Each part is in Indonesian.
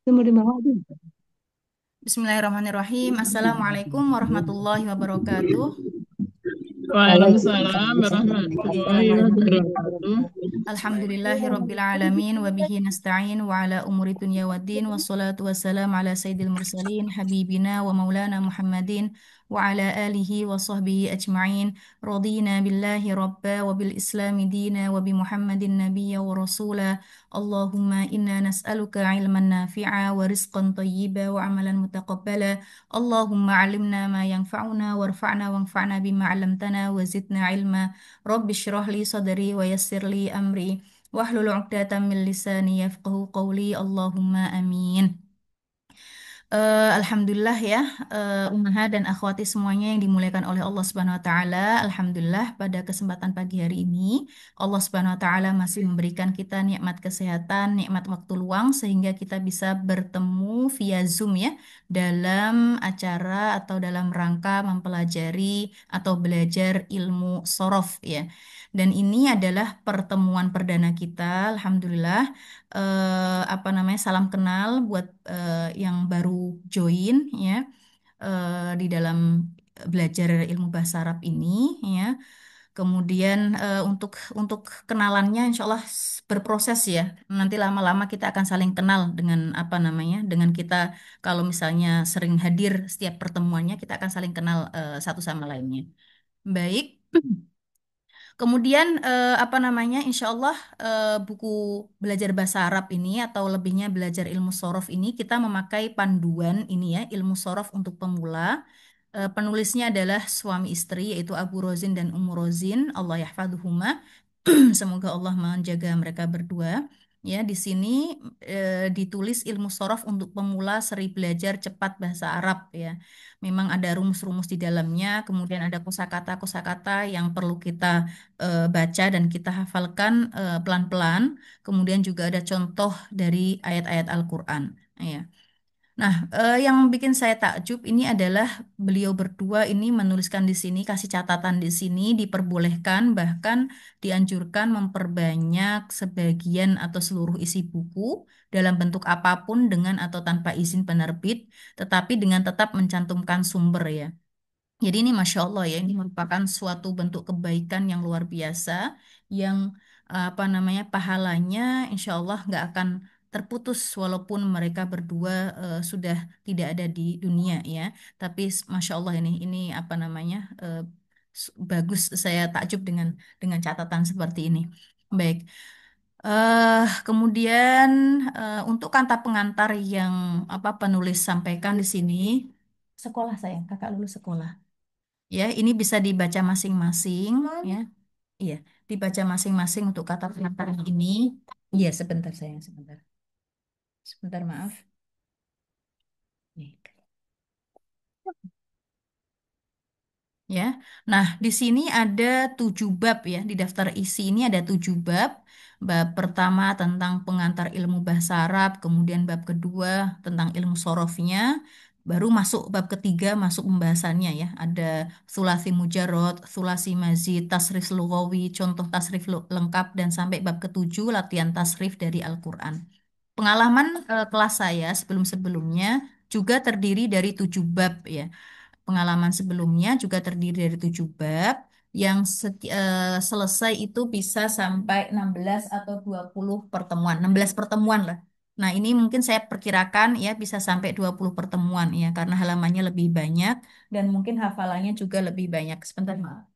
Bismillahirrahmanirrahim. Assalamualaikum warahmatullahi wabarakatuh. Waalaikumsalam warahmatullahi wabarakatuh. Alhamdulillahirabbil alamin wa bihi nasta'in wa ala umuri dunya waddin wassalatu wassalamu ala sayyidil mursalin habibina wa maulana Muhammadin wa ala alihi wa sahbihi ajma'in. Radina billahi rabba wa bil islami dina wa bi Muhammadin nabiyya wa rasula. Allahumma inna nas'aluka ilman nafi'a wa rizqan tayyiba wa amalan mutaqabbala. Allahumma alimna ma yanfa'una warfa'na wanfa'na bima 'allamtana wa zidna ilma. Rabbi shrah li sadri wa yassir li amri wahlul 'uqdatam min lisani yafqahu qawli. Allahumma amin. Alhamdulillah ya, ummahat dan akhwati semuanya yang dimuliakan oleh Allah Subhanahu wa taala. Alhamdulillah pada kesempatan pagi hari ini Allah Subhanahu wa taala masih memberikan kita nikmat kesehatan, nikmat waktu luang sehingga kita bisa bertemu via Zoom ya dalam acara atau dalam rangka mempelajari atau belajar ilmu sorof ya. Dan ini adalah pertemuan perdana kita, alhamdulillah. Apa namanya, salam kenal buat yang baru join ya, di dalam belajar ilmu bahasa Arab ini ya. Kemudian untuk kenalannya insya Allah berproses ya. Nanti lama-lama kita akan saling kenal dengan apa namanya, dengan kita kalau misalnya sering hadir setiap pertemuannya kita akan saling kenal satu sama lainnya. Baik. Kemudian apa namanya, insya Allah buku belajar bahasa Arab ini atau lebihnya belajar ilmu sorof ini kita memakai panduan ini ya, ilmu sorof untuk pemula. Penulisnya adalah suami istri yaitu Abu Rozin dan Ummu Rozin, Allah yahfaduhuma. Semoga Allah menjaga mereka berdua. Ya, di sini ditulis ilmu sorof untuk pemula seri belajar cepat bahasa Arab ya. Memang ada rumus-rumus di dalamnya, kemudian ada kosakata-kosakata yang perlu kita baca dan kita hafalkan pelan-pelan. Kemudian juga ada contoh dari ayat-ayat Al-Quran. Ya. Nah, yang bikin saya takjub ini adalah beliau berdua ini menuliskan di sini, kasih catatan di sini, diperbolehkan bahkan dianjurkan memperbanyak sebagian atau seluruh isi buku dalam bentuk apapun dengan atau tanpa izin penerbit, tetapi dengan tetap mencantumkan sumber ya. Jadi ini Masya Allah ya, ini merupakan suatu bentuk kebaikan yang luar biasa, yang apa namanya, pahalanya insya Allah nggak akan terputus walaupun mereka berdua sudah tidak ada di dunia ya. Tapi Masya Allah ini apa namanya, bagus, saya takjub dengan catatan seperti ini. Baik. Kemudian untuk kata pengantar yang apa penulis sampaikan di sini, sekolah saya, kakak lulus sekolah. Ya, ini bisa dibaca masing-masing ya. Iya, dibaca masing-masing untuk kata pengantar yang ini. Iya, sebentar sayang, sebentar. Sebentar, maaf. Nih. Ya, nah di sini ada 7 bab ya, di daftar isi ini ada 7 bab. Bab pertama tentang pengantar ilmu bahasa Arab, kemudian bab kedua tentang ilmu sorofnya, baru masuk bab ketiga, masuk pembahasannya ya. Ada sulasi mujarot, sulasi mazid, tasrif lugawi, contoh tasrif lengkap, dan sampai bab ketujuh latihan tasrif dari Al-Quran. Pengalaman kelas saya sebelum-sebelumnya juga terdiri dari 7 bab ya. Pengalaman sebelumnya juga terdiri dari 7 bab yang selesai itu bisa sampai 16 atau 20 pertemuan, 16 pertemuan lah. Nah, ini mungkin saya perkirakan ya bisa sampai 20 pertemuan ya karena halamannya lebih banyak dan mungkin hafalannya juga lebih banyak. Sebentar, maaf.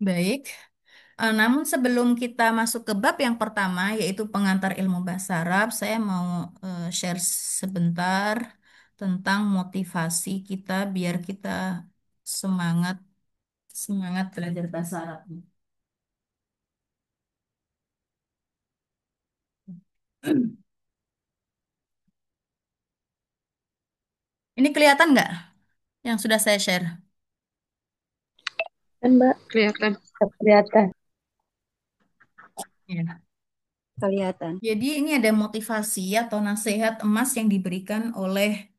Baik. Namun sebelum kita masuk ke bab yang pertama, yaitu pengantar ilmu bahasa Arab, saya mau share sebentar tentang motivasi kita biar kita semangat semangat belajar bahasa Arab. Ini kelihatan nggak yang sudah saya share? Kan Mbak, Kelihatan. kelihatan. Ya. Kelihatan. Jadi ini ada motivasi atau nasihat emas yang diberikan oleh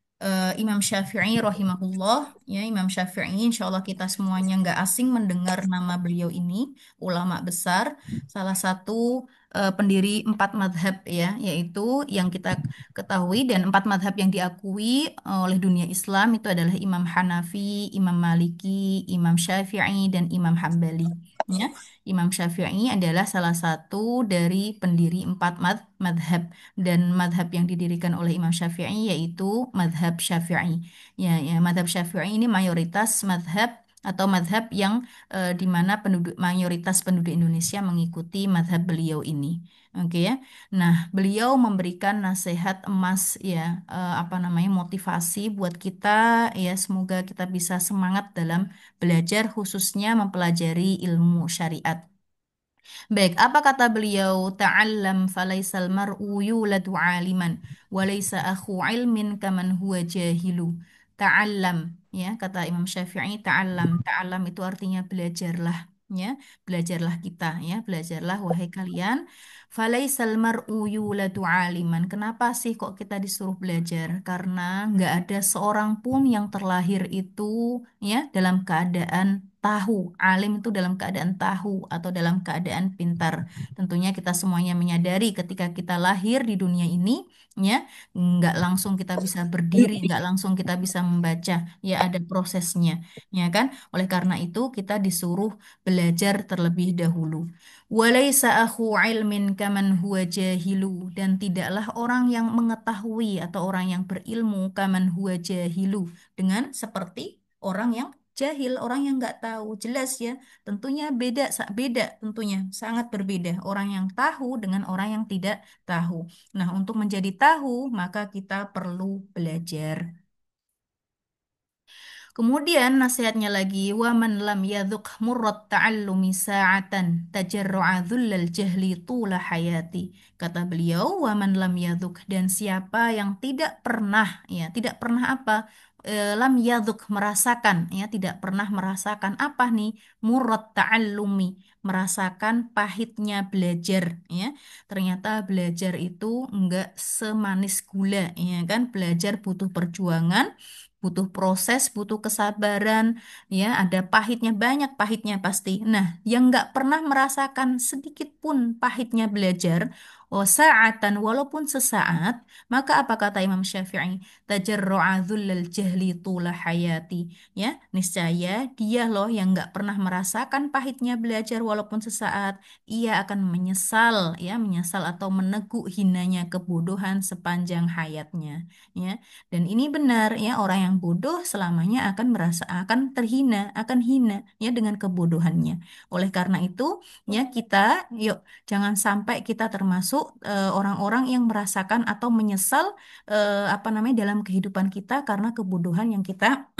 Imam Syafi'i rahimahullah. Ya, Imam Syafi'i, insya Allah kita semuanya nggak asing mendengar nama beliau ini, ulama besar, salah satu pendiri empat madhab ya, yaitu yang kita ketahui dan empat madhab yang diakui oleh dunia Islam itu adalah Imam Hanafi, Imam Maliki, Imam Syafi'i, dan Imam Hambali. Ya, Imam Syafi'i adalah salah satu dari pendiri empat madhab dan madhab yang didirikan oleh Imam Syafi'i yaitu madhab Syafi'i. Ya, madhab Syafi'i ini mayoritas madhab atau madhab yang di mana mayoritas penduduk Indonesia mengikuti madhab beliau ini. Oke ya. Nah, beliau memberikan nasihat emas ya, apa namanya motivasi buat kita ya. Semoga kita bisa semangat dalam belajar khususnya mempelajari ilmu syariat. Baik, apa kata beliau? Ta'allam falaisal mar'u yuladu aliman walaysa akhu ilmin kaman huwa jahilu. Ta'allam, ya, kata Imam Syafi'i, ta'allam. Ta'allam itu artinya belajarlah, ya. Belajarlah kita, ya. Belajarlah wahai kalian. Falaisal mar'u yuladu aliman. Kenapa sih kok kita disuruh belajar? Karena nggak ada seorang pun yang terlahir itu, ya, dalam keadaan tahu. Alim itu dalam keadaan tahu atau dalam keadaan pintar. Tentunya kita semuanya menyadari ketika kita lahir di dunia ini, ya, nggak langsung kita bisa berdiri, nggak langsung kita bisa membaca, ya ada prosesnya, ya kan? Oleh karena itu kita disuruh belajar terlebih dahulu. Walaysa akhu ilmin kaman huwa jahilu dan tidaklah orang yang mengetahui atau orang yang berilmu kaman huwa jahilu dengan seperti orang yang jahil, orang yang nggak tahu. Jelas ya, tentunya beda, beda tentunya, sangat berbeda. Orang yang tahu dengan orang yang tidak tahu. Nah, untuk menjadi tahu, maka kita perlu belajar. Kemudian nasihatnya lagi, wa man lam yadhuq murrat ta'allumi sa'atan tajarru'a dhullal jahli tula hayati. Kata beliau, wa man lam yadhuq dan siapa yang tidak pernah ya, tidak pernah apa? Lam yadhuq merasakan ya, tidak pernah merasakan apa nih? Murrat ta'allumi, merasakan pahitnya belajar ya. Ternyata belajar itu enggak semanis gula ya kan? Belajar butuh perjuangan, butuh proses, butuh kesabaran, ya, ada pahitnya, banyak pahitnya pasti. Nah, yang nggak pernah merasakan sedikit pun pahitnya belajar, oh sa'atan, walaupun sesaat, maka apa kata Imam Syafi'i? Tajarru'a dhullal jahli tula hayati. Ya, niscaya dia loh yang nggak pernah merasakan pahitnya belajar walaupun sesaat, ia akan menyesal, ya, menyesal atau meneguk hinanya kebodohan sepanjang hayatnya. Ya, dan ini benar ya, orang yang bodoh selamanya akan merasa akan terhina, akan hina ya dengan kebodohannya. Oleh karena itu, ya kita yuk jangan sampai kita termasuk orang-orang yang merasakan atau menyesal apa namanya dalam kehidupan kita karena kebodohan yang kita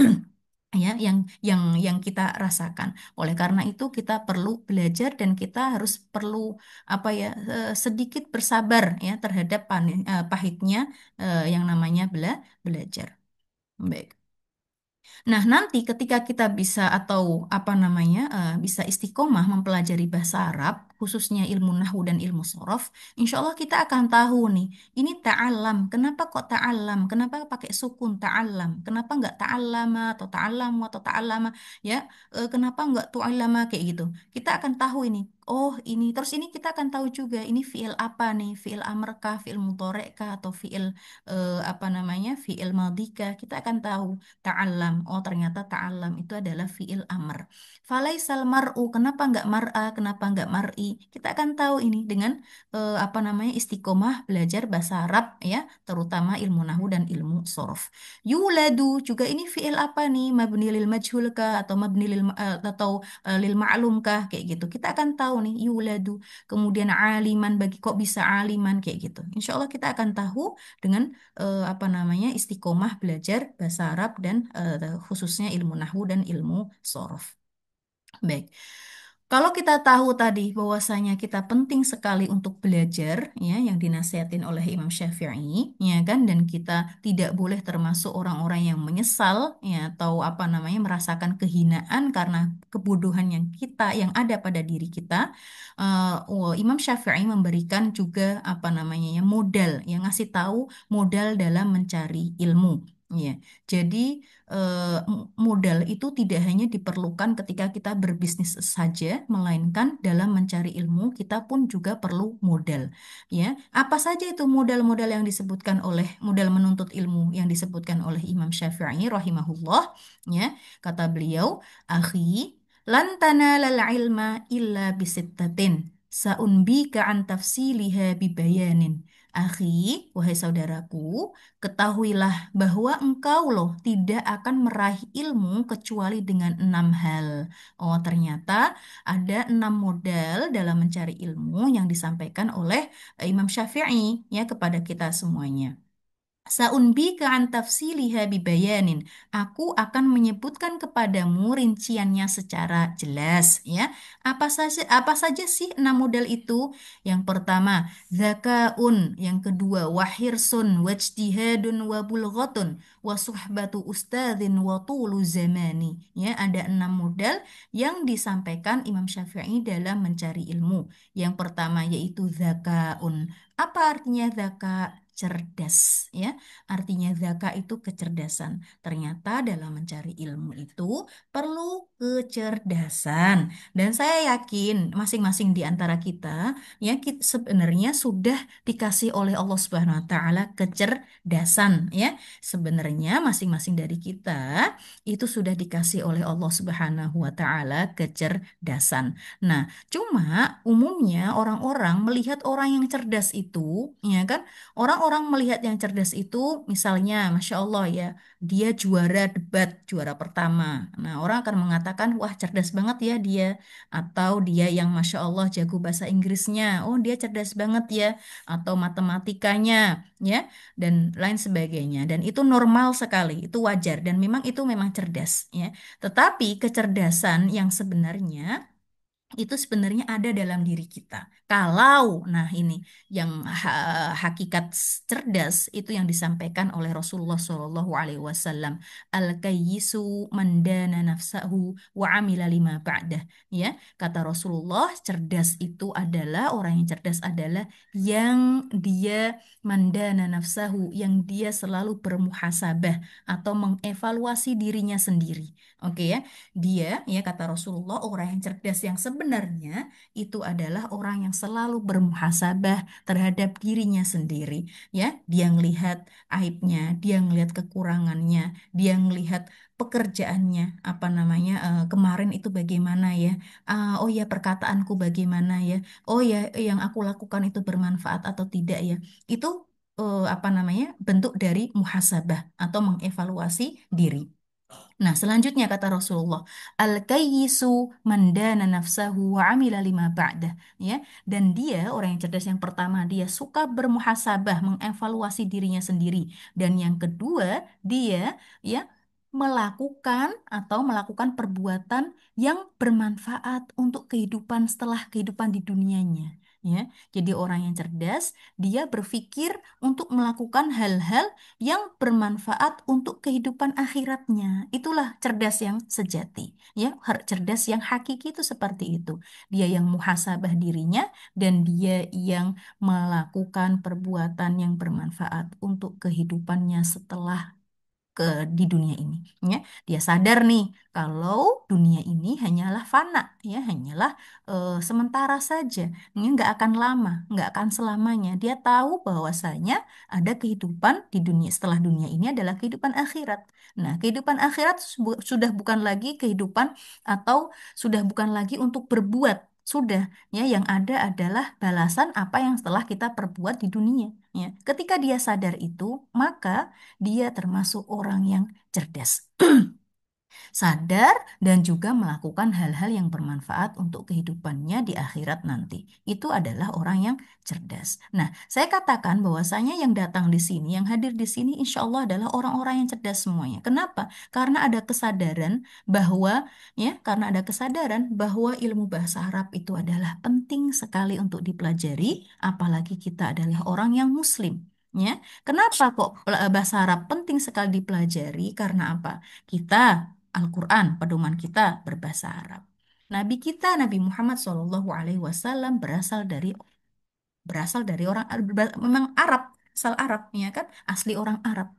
ya yang kita rasakan. Oleh karena itu kita perlu belajar dan kita harus perlu apa ya sedikit bersabar ya terhadap pahitnya yang namanya belajar. Baik. Nah, nanti ketika kita bisa atau apa namanya bisa istiqomah mempelajari bahasa Arab, khususnya ilmu nahwu dan ilmu sorof, insya Allah kita akan tahu nih, ini ta'alam. Kenapa kok ta'alam? Kenapa pakai sukun ta'alam? Kenapa nggak ta'allama atau ta'allamu atau ta'allama? Ya, kenapa nggak tu'allama kayak gitu? Kita akan tahu ini. Oh, ini. Terus ini kita akan tahu juga ini fiil apa nih? Fiil amr kah, fiil mudhari' kah, atau fiil apa namanya? Fiil madhi kah? Kita akan tahu. Ta'allam. Oh, ternyata ta'allam itu adalah fiil amr. Falaisal mar'u. Kenapa nggak mar'a? Kenapa nggak mar'i? Kita akan tahu ini dengan apa namanya istiqomah belajar bahasa Arab ya, terutama ilmu nahwu dan ilmu sorof. Yuladu juga ini fiil apa nih? Mabni lil majhul kah atau mabni lil atau lil ma'lum kah kayak gitu. Kita akan tahu nih yuladu. Kemudian aliman bagi kok bisa aliman kayak gitu. Insya Allah kita akan tahu dengan apa namanya istiqomah belajar bahasa Arab dan khususnya ilmu nahwu dan ilmu sorof. Baik. Kalau kita tahu tadi bahwasanya kita penting sekali untuk belajar ya yang dinasihatin oleh Imam Syafi'i ya kan dan kita tidak boleh termasuk orang-orang yang menyesal ya atau apa namanya merasakan kehinaan karena kebodohan yang kita yang ada pada diri kita. Imam Syafi'i memberikan juga apa namanya ya modal yang ngasih tahu modal dalam mencari ilmu. Ya, jadi modal itu tidak hanya diperlukan ketika kita berbisnis saja, melainkan dalam mencari ilmu kita pun juga perlu modal. Ya, apa saja itu modal-modal yang disebutkan oleh modal menuntut ilmu yang disebutkan oleh Imam Syafi'i rahimahullah? Ya, kata beliau, "Akhi, lan tanalal ilma illa bisittatin. Sa'unbika an tafsiliha bibayanin." Akhi, wahai saudaraku, ketahuilah bahwa engkau loh tidak akan meraih ilmu kecuali dengan 6 hal. Oh, ternyata ada 6 modal dalam mencari ilmu yang disampaikan oleh Imam Syafi'i ya kepada kita semuanya. Saunbika an tafsiliha bibayanin. Aku akan menyebutkan kepadamu rinciannya secara jelas ya. Apa saja sih 6 modal itu? Yang pertama, zakaun, yang kedua wahirsun, wajtihadun wa bulghatun, wa suhbatu ustadzin wa tulu zamani. Ya, ada 6 modal yang disampaikan Imam Syafi'i dalam mencari ilmu. Yang pertama yaitu zakaun. Apa artinya zaka? Cerdas ya. Artinya zaka itu kecerdasan. Ternyata dalam mencari ilmu itu perlu kecerdasan. Dan saya yakin masing-masing di antara kita ya sebenarnya sudah dikasih oleh Allah Subhanahu wa taala kecerdasan ya. Sebenarnya masing-masing dari kita itu sudah dikasih oleh Allah Subhanahu wa taala kecerdasan. Nah, cuma umumnya orang-orang melihat orang yang cerdas itu ya kan, orang-orang melihat yang cerdas itu, misalnya, Masya Allah ya, dia juara debat, juara pertama. Nah, orang akan mengatakan, wah cerdas banget ya dia. Atau dia yang Masya Allah jago bahasa Inggrisnya, oh dia cerdas banget ya. Atau matematikanya, ya, dan lain sebagainya. Dan itu normal sekali, itu wajar. Dan memang itu memang cerdas, ya. Tetapi kecerdasan yang sebenarnya itu sebenarnya ada dalam diri kita. Kalau, nah ini yang hakikat cerdas itu yang disampaikan oleh Rasulullah Shallallahu Alaihi Wasallam. Al-kayyisu mandana nafsahu wa amila lima ba'dah. Ya, kata Rasulullah, cerdas itu adalah orang yang cerdas adalah yang dia mandana nafsahu, yang dia selalu bermuhasabah atau mengevaluasi dirinya sendiri. Oke ya. Dia, ya kata Rasulullah, orang yang cerdas yang sebenarnya itu adalah orang yang selalu bermuhasabah terhadap dirinya sendiri. Ya, dia ngelihat aibnya, dia ngelihat kekurangannya, dia ngelihat pekerjaannya, apa namanya, kemarin itu bagaimana ya? Oh ya, perkataanku bagaimana ya? Oh ya, yang aku lakukan itu bermanfaat atau tidak ya? Itu apa namanya? Bentuk dari muhasabah atau mengevaluasi diri. Nah, selanjutnya kata Rasulullah, al-kayyisu mandana nafsahu wa amila lima ba'dah, ya. Dan dia orang yang cerdas yang pertama, dia suka bermuhasabah, mengevaluasi dirinya sendiri. Dan yang kedua, dia ya melakukan atau melakukan perbuatan yang bermanfaat untuk kehidupan setelah kehidupan di dunianya, ya. Jadi orang yang cerdas, dia berpikir untuk melakukan hal-hal yang bermanfaat untuk kehidupan akhiratnya. Itulah cerdas yang sejati, ya. Cerdas yang hakiki itu seperti itu. Dia yang muhasabah dirinya dan dia yang melakukan perbuatan yang bermanfaat untuk kehidupannya setelah di dunia ini, ya. Dia sadar nih kalau dunia ini hanyalah fana, ya, hanyalah sementara saja, ini nggak akan lama, nggak akan selamanya. Dia tahu bahwasanya ada kehidupan di dunia setelah dunia ini adalah kehidupan akhirat. Nah, kehidupan akhirat sudah bukan lagi kehidupan atau sudah bukan lagi untuk berbuat. Sudah, ya, yang ada adalah balasan apa yang setelah kita perbuat di dunia. Ya, ketika dia sadar itu, maka dia termasuk orang yang cerdas, sadar dan juga melakukan hal-hal yang bermanfaat untuk kehidupannya di akhirat nanti. Itu adalah orang yang cerdas. Nah, saya katakan bahwasanya yang datang di sini, yang hadir di sini, insya Allah adalah orang-orang yang cerdas semuanya. Kenapa? Karena ada kesadaran bahwa, ya, karena ada kesadaran bahwa ilmu bahasa Arab itu adalah penting sekali untuk dipelajari, apalagi kita adalah orang yang Muslim. Ya, kenapa kok bahasa Arab penting sekali dipelajari? Karena apa? Kita Al-Quran, pedoman kita berbahasa Arab. Nabi kita, Nabi Muhammad SAW berasal dari orang memang Arab. asal Arab, ya kan? Asli orang Arab.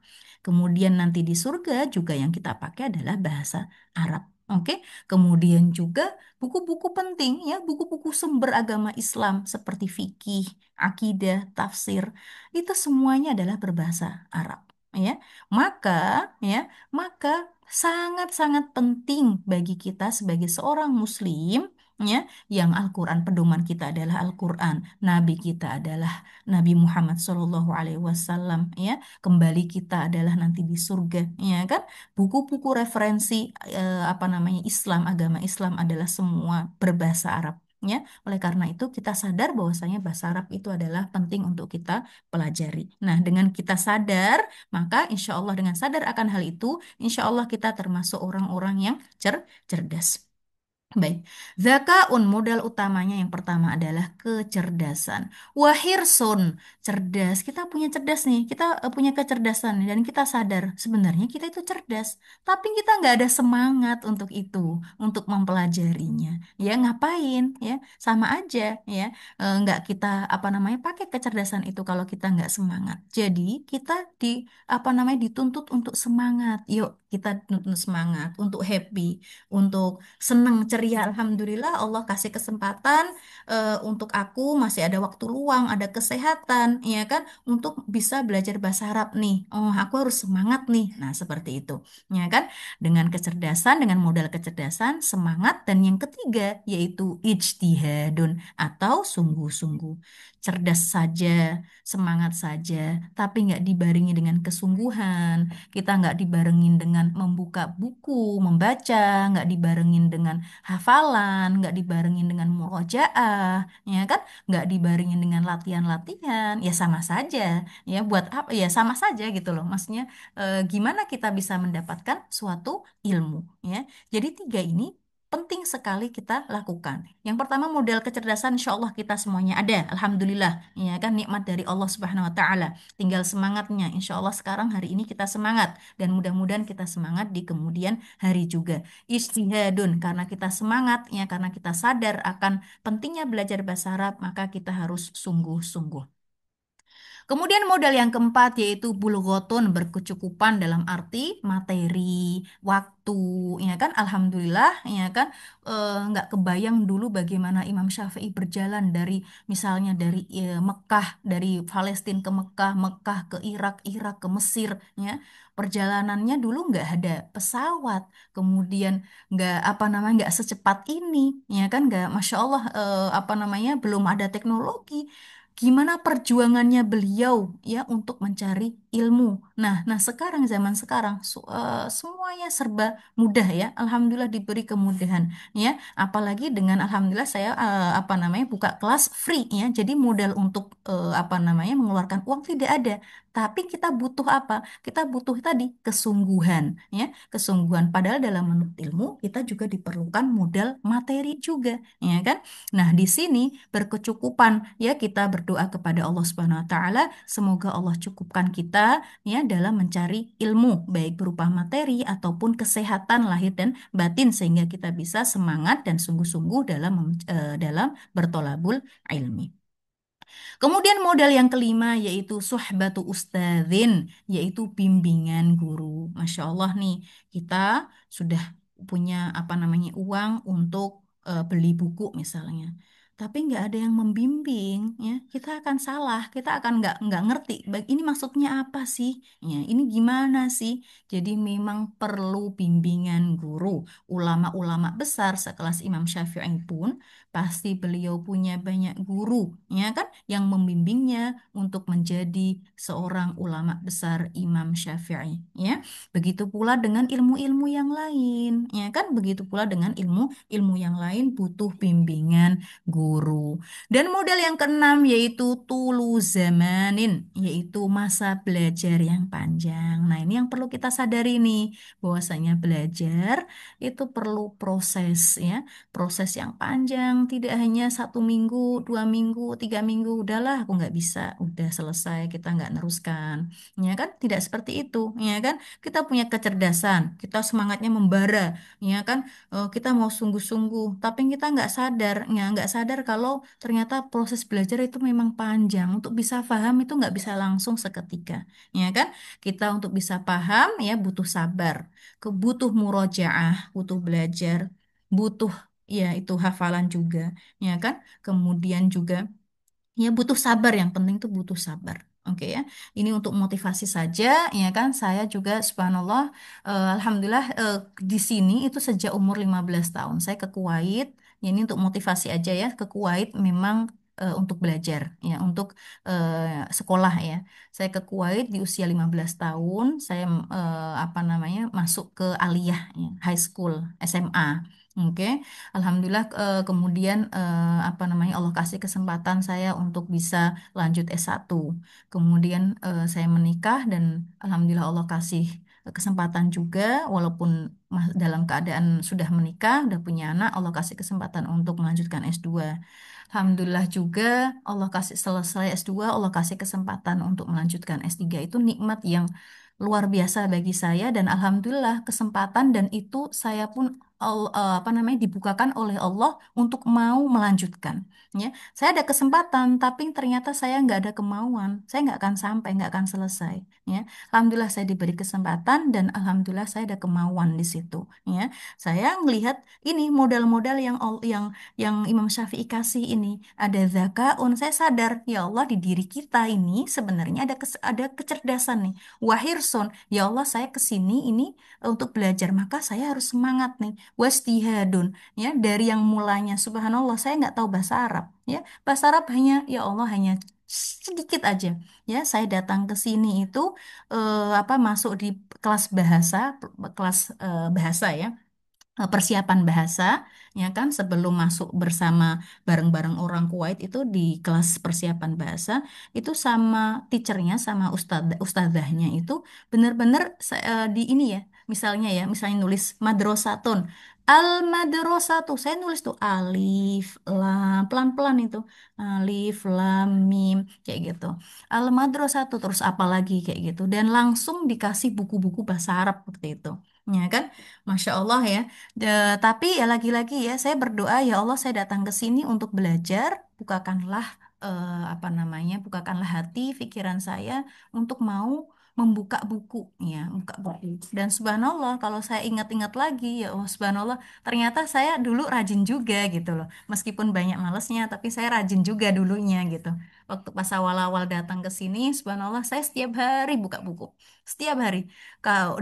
Kemudian nanti di surga juga yang kita pakai adalah bahasa Arab. Oke, kemudian juga buku-buku penting ya, buku-buku sumber agama Islam seperti fikih, akidah, tafsir, itu semuanya adalah berbahasa Arab. Ya, maka ya, maka sangat-sangat penting bagi kita sebagai seorang Muslim ya, yang Al-Quran pedoman kita adalah Al-Quran, Nabi kita adalah Nabi Muhammad Shallallahu Alaihi Wasallam ya, kembali kita adalah nanti di surga ya kan, buku-buku referensi apa namanya Islam, agama Islam adalah semua berbahasa Arab ya. Oleh karena itu kita sadar bahwasanya bahasa Arab itu adalah penting untuk kita pelajari. Nah, dengan kita sadar, maka insya Allah dengan sadar akan hal itu, insya Allah kita termasuk orang-orang yang cerdas. Baik, zakaun modal utamanya yang pertama adalah kecerdasan. Wahirsun, cerdas. Kita punya cerdas nih, kita punya kecerdasan dan kita sadar sebenarnya kita itu cerdas, tapi kita nggak ada semangat untuk itu, untuk mempelajarinya. Ya ngapain? Ya sama aja ya. Nggak kita apa namanya pakai kecerdasan itu kalau kita nggak semangat. Jadi kita di apa namanya dituntut untuk semangat. Yuk kita tuntut semangat untuk happy, untuk senang ceria. Alhamdulillah Allah kasih kesempatan untuk aku masih ada waktu luang, ada kesehatan ya kan, untuk bisa belajar bahasa Arab nih. Oh aku harus semangat nih, nah seperti itu ya kan, dengan kecerdasan, dengan modal kecerdasan, semangat, dan yang ketiga yaitu ijtihadun atau sungguh-sungguh. Cerdas saja, semangat saja, tapi nggak dibarengi dengan kesungguhan, kita nggak dibarengin dengan membuka buku, membaca, nggak dibarengin dengan hafalan, nggak dibarengin dengan murojaah, ya kan? Nggak dibarengin dengan latihan-latihan, ya sama saja. Ya buat apa? Ya sama saja gitu loh. Maksudnya gimana kita bisa mendapatkan suatu ilmu, ya? Jadi tiga ini penting sekali kita lakukan. Yang pertama modal kecerdasan, insya Allah kita semuanya ada. Alhamdulillah, ya kan nikmat dari Allah Subhanahu Wa Taala. Tinggal semangatnya. Insya Allah sekarang hari ini kita semangat dan mudah-mudahan kita semangat di kemudian hari juga. Ijtihadun karena kita semangat ya, karena kita sadar akan pentingnya belajar bahasa Arab, maka kita harus sungguh-sungguh. Kemudian modal yang keempat yaitu bulghotun, berkecukupan dalam arti materi, waktu, ya kan? Alhamdulillah, ya kan? Nggak kebayang dulu bagaimana Imam Syafi'i berjalan dari misalnya dari Mekah, dari Palestina ke Mekah, Mekah ke Irak, Irak ke Mesir, ya. Perjalanannya dulu nggak ada pesawat, kemudian nggak apa namanya nggak secepat ini, ya kan? Nggak, masya Allah, apa namanya belum ada teknologi. Gimana perjuangannya beliau ya untuk mencari ilmu. Nah sekarang zaman sekarang semuanya serba mudah ya. Alhamdulillah diberi kemudahan ya. Apalagi dengan alhamdulillah saya apa namanya buka kelas free ya. Jadi modal untuk apa namanya mengeluarkan uang tidak ada. Tapi kita butuh apa? Kita butuh tadi kesungguhan ya, kesungguhan. Padahal dalam menuntut ilmu kita juga diperlukan modal materi juga, ya kan? Nah, di sini berkecukupan ya, kita berdoa kepada Allah Subhanahu wa taala semoga Allah cukupkan kita ya dalam mencari ilmu baik berupa materi ataupun kesehatan lahir dan batin sehingga kita bisa semangat dan sungguh-sungguh dalam dalam bertolabul ilmi. Kemudian modal yang kelima yaitu suhbatu ustadzin, yaitu bimbingan guru. Masya Allah nih, kita sudah punya apa namanya uang untuk beli buku misalnya. Tapi nggak ada yang membimbing, ya kita akan salah, kita akan nggak ngerti. Baik ini maksudnya apa sih? Ya ini gimana sih? Jadi memang perlu bimbingan guru. Ulama-ulama besar sekelas Imam Syafi'i pun pasti beliau punya banyak guru, ya kan? Yang membimbingnya untuk menjadi seorang ulama besar Imam Syafi'i ya. Begitu pula dengan ilmu-ilmu yang lain ya kan, begitu pula dengan ilmu-ilmu yang lain butuh bimbingan guru. Dan modal yang keenam yaitu tulu zamanin, yaitu masa belajar yang panjang. Nah ini yang perlu kita sadari nih, bahwasanya belajar itu perlu proses ya, proses yang panjang, tidak hanya 1 minggu, 2 minggu, 3 minggu, udahlah aku nggak bisa, udah selesai, kita nggak neruskan, ya kan? Tidak seperti itu, ya kan? Kita punya kecerdasan, kita semangatnya membara, ya kan? Kita mau sungguh-sungguh, tapi kita nggak sadar, sadar kalau ternyata proses belajar itu memang panjang. Untuk bisa paham itu nggak bisa langsung seketika, ya kan? Kita untuk bisa paham ya butuh sabar, butuh murojaah, butuh belajar, butuh ya itu hafalan juga, ya kan? Kemudian juga ya butuh sabar, yang penting tuh butuh sabar. Oke ya, ini untuk motivasi saja, ya kan? Saya juga, subhanallah, alhamdulillah di sini itu sejak umur 15 tahun. Saya ke Kuwait, ya ini untuk motivasi aja ya, ke Kuwait memang untuk belajar, ya untuk sekolah ya. Saya ke Kuwait di usia 15 tahun, saya apa namanya masuk ke aliyah, ya, high school, SMA. Oke. Alhamdulillah kemudian apa namanya Allah kasih kesempatan saya untuk bisa lanjut S1. Kemudian saya menikah dan alhamdulillah Allah kasih kesempatan juga walaupun dalam keadaan sudah menikah, udah punya anak, Allah kasih kesempatan untuk melanjutkan S2. Alhamdulillah juga Allah kasih selesai S2, Allah kasih kesempatan untuk melanjutkan S3. Itu nikmat yang luar biasa bagi saya dan alhamdulillah kesempatan dan itu saya pun apa namanya dibukakan oleh Allah untuk mau melanjutkan, ya. Saya ada kesempatan tapi ternyata saya nggak ada kemauan, saya nggak akan sampai, nggak akan selesai, ya. Alhamdulillah saya diberi kesempatan dan alhamdulillah saya ada kemauan di situ, ya. Saya melihat ini modal-modal yang Imam Syafi'i kasih ini, ada zakaun. Saya sadar ya Allah di diri kita ini sebenarnya ada kecerdasan nih, wahirson, ya Allah saya kesini ini untuk belajar, maka saya harus semangat nih, wastihadun, ya dari yang mulanya subhanallah saya nggak tahu bahasa Arab, ya bahasa Arab hanya ya Allah hanya sedikit aja, ya saya datang ke sini itu apa masuk di kelas bahasa, bahasa ya, persiapan bahasa, ya kan, sebelum masuk bersama bareng-bareng orang Kuwait itu di kelas persiapan bahasa itu sama teachernya sama ustadzahnya itu bener-bener di ini ya, misalnya nulis madrosatun, al madrosatu, saya nulis tuh alif lam pelan-pelan itu, alif lam mim kayak gitu, al madrosatu, terus apa lagi kayak gitu, dan langsung dikasih buku-buku bahasa Arab seperti itu, ya kan. Masya Allah ya. Tapi ya lagi-lagi ya, saya berdoa ya Allah saya datang ke sini untuk belajar, bukakanlah apa namanya, bukakanlah hati, pikiran saya untuk mau membuka buku, ya, buka buku. Dan subhanallah kalau saya ingat-ingat lagi ya Allah subhanallah, ternyata saya dulu rajin juga gitu loh. Meskipun banyak malesnya, tapi saya rajin juga dulunya gitu. Waktu pas awal-awal datang ke sini, subhanallah saya setiap hari buka buku. Setiap hari.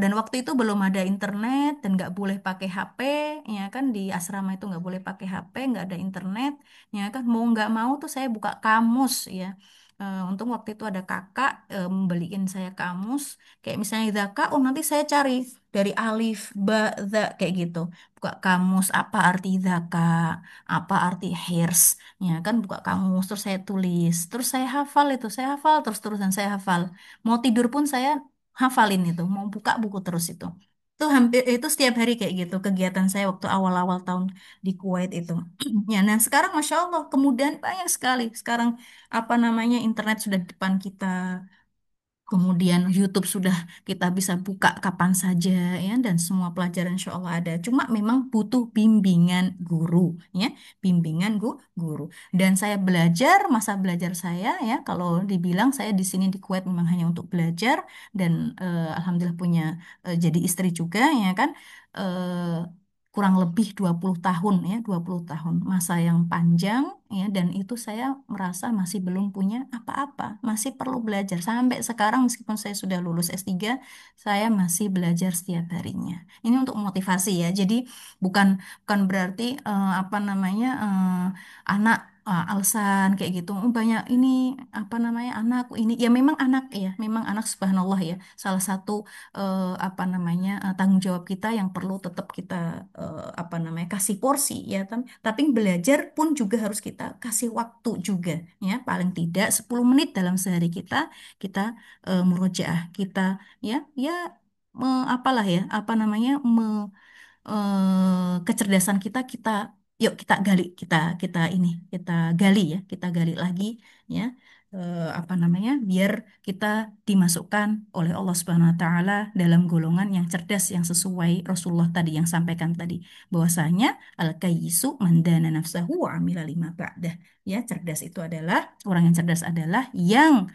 Dan waktu itu belum ada internet dan nggak boleh pakai HP, ya kan, di asrama itu nggak boleh pakai HP, nggak ada internet, ya kan, mau nggak mau tuh saya buka kamus, ya. Untung waktu itu ada kakak membeliin saya kamus, kayak misalnya zaka, oh nanti saya cari dari alif, ba, za, kayak gitu. Buka kamus, apa arti zaka, apa arti hirs, ya kan, buka kamus, terus saya tulis, terus saya hafal itu, saya hafal, terus-terusan saya hafal. Mau tidur pun saya hafalin itu, mau buka buku terus itu hampir itu setiap hari kayak gitu kegiatan saya waktu awal-awal tahun di Kuwait itu. Ya, nah sekarang masya Allah kemudian banyak sekali sekarang apa namanya internet sudah di depan kita. Kemudian YouTube sudah kita bisa buka kapan saja, ya, dan semua pelajaran insya Allah ada. Cuma memang butuh bimbingan guru, ya, guru. Dan saya belajar, masa belajar saya ya, kalau dibilang saya di sini di Kuwait memang hanya untuk belajar dan alhamdulillah punya jadi istri juga, ya kan. Kurang lebih 20 tahun, ya, 20 tahun masa yang panjang, ya, dan itu saya merasa masih belum punya apa-apa, masih perlu belajar sampai sekarang meskipun saya sudah lulus S3, saya masih belajar setiap harinya. Ini untuk motivasi ya. Jadi bukan bukan berarti apa namanya anak alasan kayak gitu. "Oh, banyak ini apa namanya anak ini." Ya memang anak, ya, memang anak subhanallah ya. Salah satu apa namanya tanggung jawab kita yang perlu tetap kita apa namanya kasih porsi, ya kan. Tapi belajar pun juga harus kita kasih waktu juga, ya, paling tidak 10 menit dalam sehari kita murojaah, kita ya ya apalah ya apa namanya kecerdasan kita yuk kita gali, kita kita ini kita gali ya, kita gali lagi, ya. apa namanya, biar kita dimasukkan oleh Allah Subhanahu Wa Taala dalam golongan yang cerdas yang sesuai Rasulullah tadi yang sampaikan tadi bahwasanya al kayyisu mandana nafsahu wa amila lima ba'dah. Ya, cerdas itu adalah orang yang cerdas adalah yang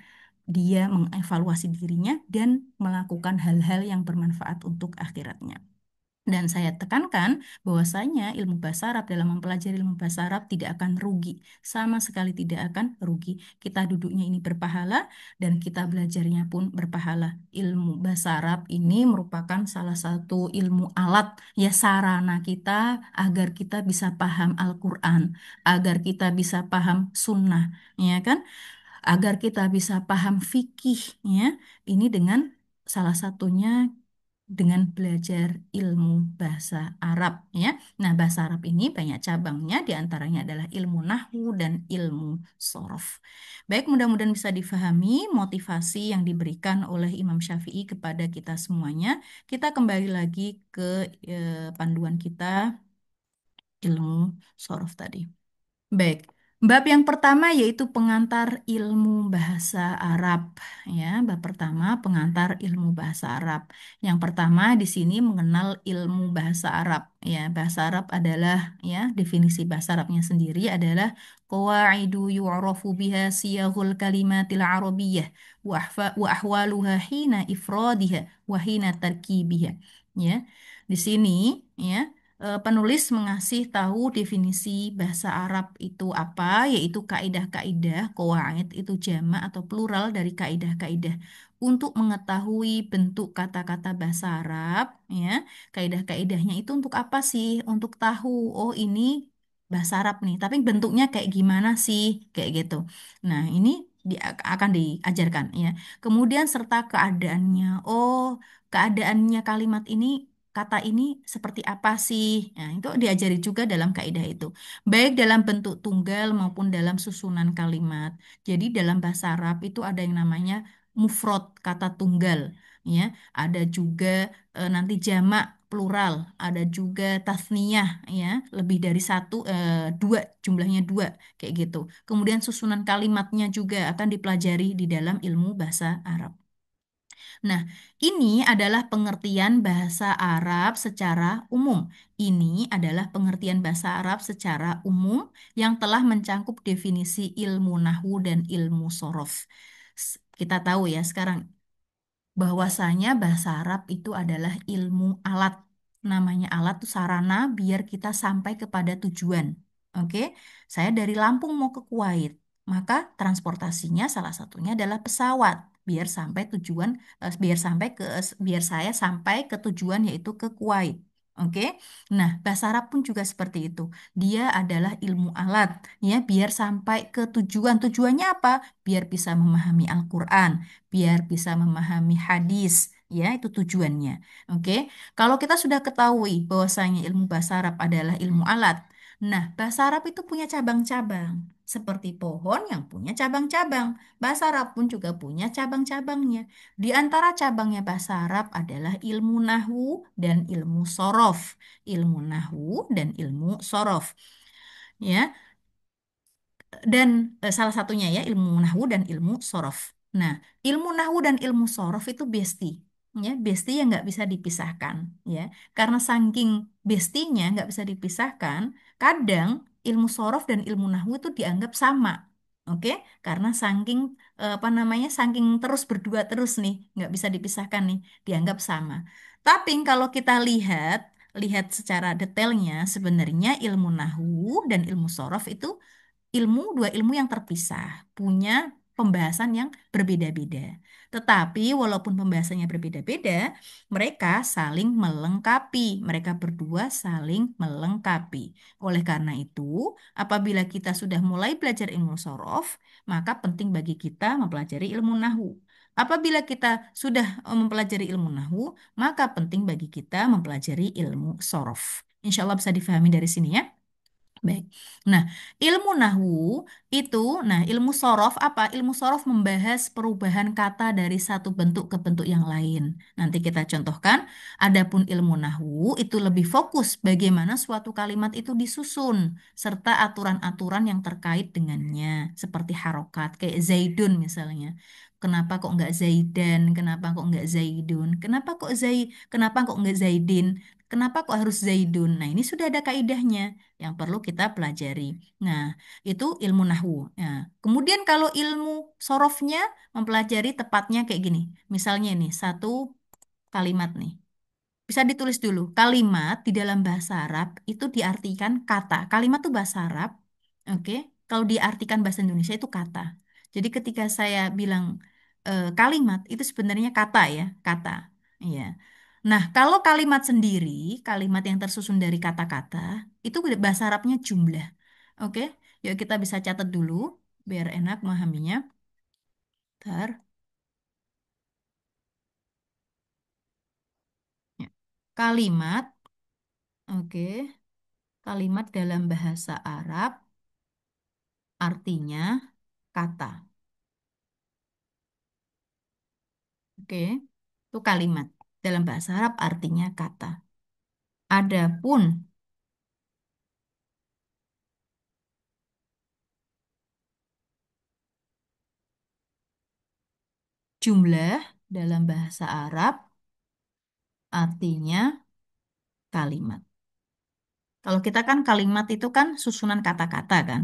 dia mengevaluasi dirinya dan melakukan hal-hal yang bermanfaat untuk akhiratnya. Dan saya tekankan bahwasanya ilmu bahasa Arab dalam mempelajari ilmu bahasa Arab tidak akan rugi, sama sekali tidak akan rugi. Kita duduknya ini berpahala dan kita belajarnya pun berpahala. Ilmu bahasa Arab ini merupakan salah satu ilmu alat ya sarana kita agar kita bisa paham Al-Quran, agar kita bisa paham sunnah, ya kan? Agar kita bisa paham fikih, ya. Ini dengan salah satunya dengan belajar ilmu bahasa Arab ya. Nah, bahasa Arab ini banyak cabangnya, di antaranya adalah ilmu nahwu dan ilmu sorof. Baik, mudah-mudahan bisa difahami motivasi yang diberikan oleh Imam Syafi'i kepada kita semuanya. Kita kembali lagi ke panduan kita ilmu sorof tadi. Baik, bab yang pertama yaitu pengantar ilmu bahasa Arab. Ya, bab pertama pengantar ilmu bahasa Arab. Yang pertama di sini mengenal ilmu bahasa Arab. Ya, bahasa Arab adalah ya definisi bahasa Arabnya sendiri adalah qawaidu yu'rafu biha siyaghul kalimatil arabiyyah wa ahwaluha hina ifradiha wa hina tarkibiha. Ya, di sini ya penulis mengasih tahu definisi bahasa Arab itu apa, yaitu kaidah-kaidah, qawaid itu jamak atau plural dari kaidah-kaidah. Untuk mengetahui bentuk kata-kata bahasa Arab, ya, kaidah-kaidahnya itu untuk apa sih? Untuk tahu, oh ini bahasa Arab nih, tapi bentuknya kayak gimana sih? Kayak gitu. Nah, ini akan diajarkan ya. Kemudian serta keadaannya. Oh, keadaannya kalimat ini kata ini seperti apa sih? Nah, itu diajari juga dalam kaidah itu. Baik dalam bentuk tunggal maupun dalam susunan kalimat. Jadi dalam bahasa Arab itu ada yang namanya mufrad, kata tunggal, ya. Ada juga nanti jamak plural, ada juga tasniyah, ya, lebih dari satu, dua, jumlahnya dua, kayak gitu. Kemudian susunan kalimatnya juga akan dipelajari di dalam ilmu bahasa Arab. Nah, ini adalah pengertian bahasa Arab secara umum. Ini adalah pengertian bahasa Arab secara umum yang telah mencangkup definisi ilmu nahwu dan ilmu sorof. Kita tahu ya sekarang bahwasanya bahasa Arab itu adalah ilmu alat. Namanya alat tuh sarana biar kita sampai kepada tujuan. Oke, saya dari Lampung mau ke Kuwait, maka transportasinya salah satunya adalah pesawat biar sampai tujuan, biar saya sampai ke tujuan yaitu ke Kuwait. Oke, nah bahasa Arab pun juga seperti itu. Dia adalah ilmu alat, ya biar sampai ke tujuan. Tujuannya apa? Biar bisa memahami Al-Quran, biar bisa memahami hadis, ya itu tujuannya. Oke, kalau kita sudah ketahui bahwasanya ilmu bahasa Arab adalah ilmu alat, nah bahasa Arab itu punya cabang-cabang, seperti pohon yang punya cabang-cabang. Bahasa Arab pun juga punya cabang-cabangnya. Di antara cabangnya bahasa Arab adalah ilmu nahwu dan ilmu sorof. Ilmu nahwu dan ilmu sorof. Ya, dan salah satunya ya ilmu nahwu dan ilmu sorof. Nah, ilmu nahwu dan ilmu sorof itu besti, ya besti yang nggak bisa dipisahkan, ya. Karena saking bestinya nggak bisa dipisahkan, kadang ilmu sorof dan ilmu nahwu itu dianggap sama, oke? Karena saking apa namanya, saking terus berdua terus nih, nggak bisa dipisahkan nih, dianggap sama. Tapi kalau kita lihat secara detailnya, sebenarnya ilmu nahwu dan ilmu sorof itu dua ilmu yang terpisah, punya pembahasan yang berbeda-beda. Tetapi walaupun pembahasannya berbeda-beda, mereka saling melengkapi. Mereka berdua saling melengkapi. Oleh karena itu, apabila kita sudah mulai belajar ilmu sorof, maka penting bagi kita mempelajari ilmu nahu. Apabila kita sudah mempelajari ilmu nahu, maka penting bagi kita mempelajari ilmu sorof. Insya Allah bisa difahami dari sini ya. Baik. Nah, ilmu nahwu itu, ilmu sorof apa? Ilmu sorof membahas perubahan kata dari satu bentuk ke bentuk yang lain. Nanti kita contohkan. Adapun ilmu nahwu itu lebih fokus bagaimana suatu kalimat itu disusun serta aturan-aturan yang terkait dengannya, seperti harokat, kayak Zaidun misalnya. Kenapa kok nggak Zaidan? Kenapa kok nggak Zaidun? Kenapa kok nggak Zaidin? Kenapa kok harus Zaidun? Nah, ini sudah ada kaidahnya yang perlu kita pelajari. Nah, itu ilmu nahwu. Nah, kemudian kalau ilmu sorofnya mempelajari tepatnya kayak gini. Misalnya nih, satu kalimat nih. Bisa ditulis dulu. Kalimat di dalam bahasa Arab itu diartikan kata. Kalimat itu bahasa Arab. Oke. Kalau diartikan bahasa Indonesia itu kata. Jadi ketika saya bilang kalimat itu sebenarnya kata ya, kata. Iya. Nah, kalau kalimat sendiri, kalimat yang tersusun dari kata-kata, itu bahasa Arabnya jumlah. Oke. Yuk kita bisa catat dulu biar enak memahaminya. Bentar. Ya. Kalimat, oke. Kalimat dalam bahasa Arab artinya kata. Oke, itu kalimat. Dalam bahasa Arab artinya kata. Adapun jumlah dalam bahasa Arab artinya kalimat. Kalau kita kan kalimat itu kan susunan kata-kata kan.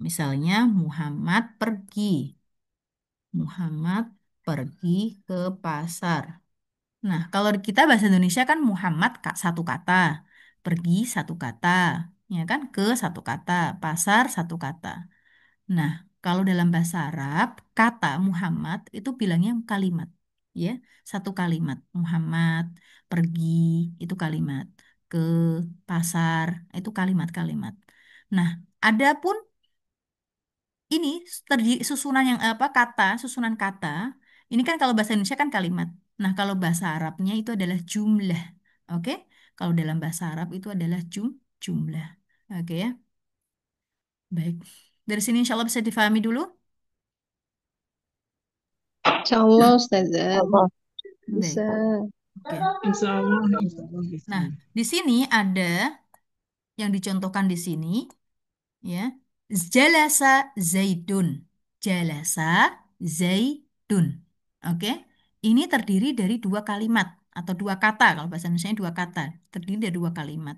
Misalnya Muhammad pergi. Muhammad pergi ke pasar. Nah, kalau kita bahasa Indonesia kan Muhammad satu kata, pergi satu kata, ya kan, ke satu kata, pasar satu kata. Nah, kalau dalam bahasa Arab, kata Muhammad itu bilangnya kalimat, ya, satu kalimat. Muhammad pergi itu kalimat, ke pasar itu kalimat-kalimat. Nah, adapun ini susunan yang apa susunan kata. Ini kan kalau bahasa Indonesia kan kalimat. Nah, kalau bahasa Arabnya itu adalah jumlah. Oke? Kalau dalam bahasa Arab itu adalah jumlah. Oke ya. Baik. Dari sini insya Allah bisa difahami dulu. Insya Allah Ustazah Allah. bisa. Baik. Oke. Insya Allah bisa. Nah, di sini ada yang dicontohkan di sini ya. Jalasa Zaidun. Jalasa Zaidun. Oke. Ini terdiri dari dua kalimat atau dua kata kalau bahasa Indonesia dua kata, terdiri dari dua kalimat.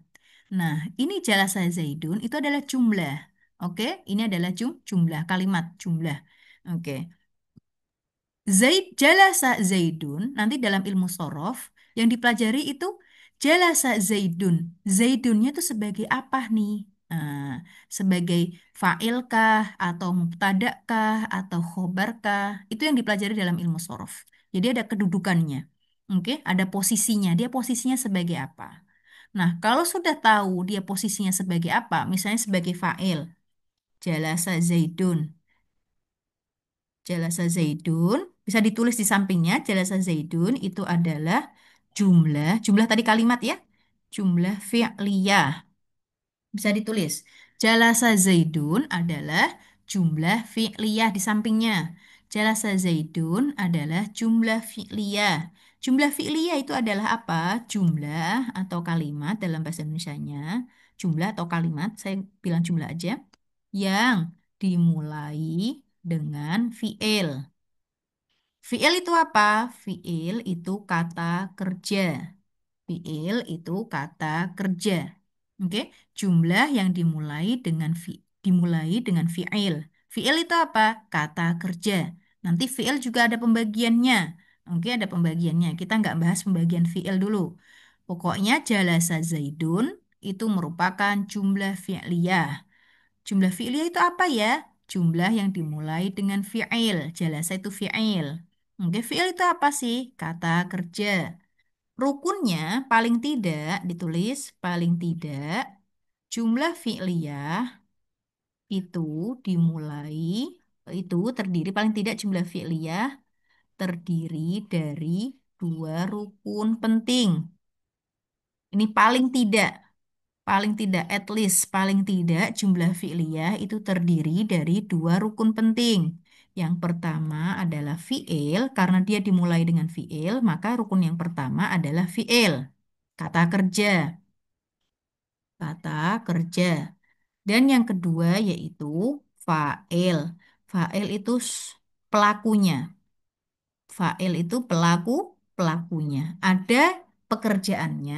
Nah, ini jalasa Zaidun itu adalah jumlah. Oke, ini adalah jumlah kalimat jumlah. Oke. Jalasa Zaidun, nanti dalam ilmu sorof, yang dipelajari itu jalasa Zaidun. Zaidunnya itu sebagai apa nih? Nah, sebagai fa'il kah, atau mubtada kah, atau khobar kah? Itu yang dipelajari dalam ilmu sorof. Jadi ada kedudukannya. Oke, ada posisinya. Dia posisinya sebagai apa? Nah, kalau sudah tahu dia posisinya sebagai apa, misalnya sebagai fa'il, jalasa Zaidun. Jalasa Zaidun bisa ditulis di sampingnya. Jalasa Zaidun itu adalah jumlah tadi kalimat ya. Jumlah fi'liyah. Bisa ditulis. Jalasa Zaidun adalah jumlah fi'liyah di sampingnya. Jalasa Zaidun adalah jumlah fi'liyah. Jumlah fi'liyah itu adalah apa? Jumlah atau kalimat dalam bahasa Indonesianya. Jumlah atau kalimat, saya bilang jumlah aja. Yang dimulai dengan fi'il. Fi'il itu apa? Fi'il itu kata kerja. Fi'il itu kata kerja. Oke, jumlah yang dimulai dengan fi'il. Fi'il itu apa? Kata kerja. Nanti fi'il juga ada pembagiannya. Oke, ada pembagiannya. Kita nggak bahas pembagian fi'il dulu. Pokoknya jalasa Zaidun itu merupakan jumlah fi'liyah. Jumlah fi'liyah itu apa ya? Jumlah yang dimulai dengan fi'il. Jalasa itu fi'il. Oke, fi'il itu apa sih? Kata kerja. Rukunnya paling tidak ditulis paling tidak jumlah fi'liyah itu dimulai itu terdiri paling tidak jumlah fi'liyah terdiri dari dua rukun penting. Ini paling tidak. paling tidak, at least, paling tidak jumlah fi'liyah itu terdiri dari dua rukun penting. Yang pertama adalah fi'il, karena dia dimulai dengan fi'il, maka rukun yang pertama adalah fi'il, kata kerja, kata kerja. Dan yang kedua yaitu fa'il. Fa'il itu pelakunya. Fa'il itu pelakunya. Ada pekerjaannya,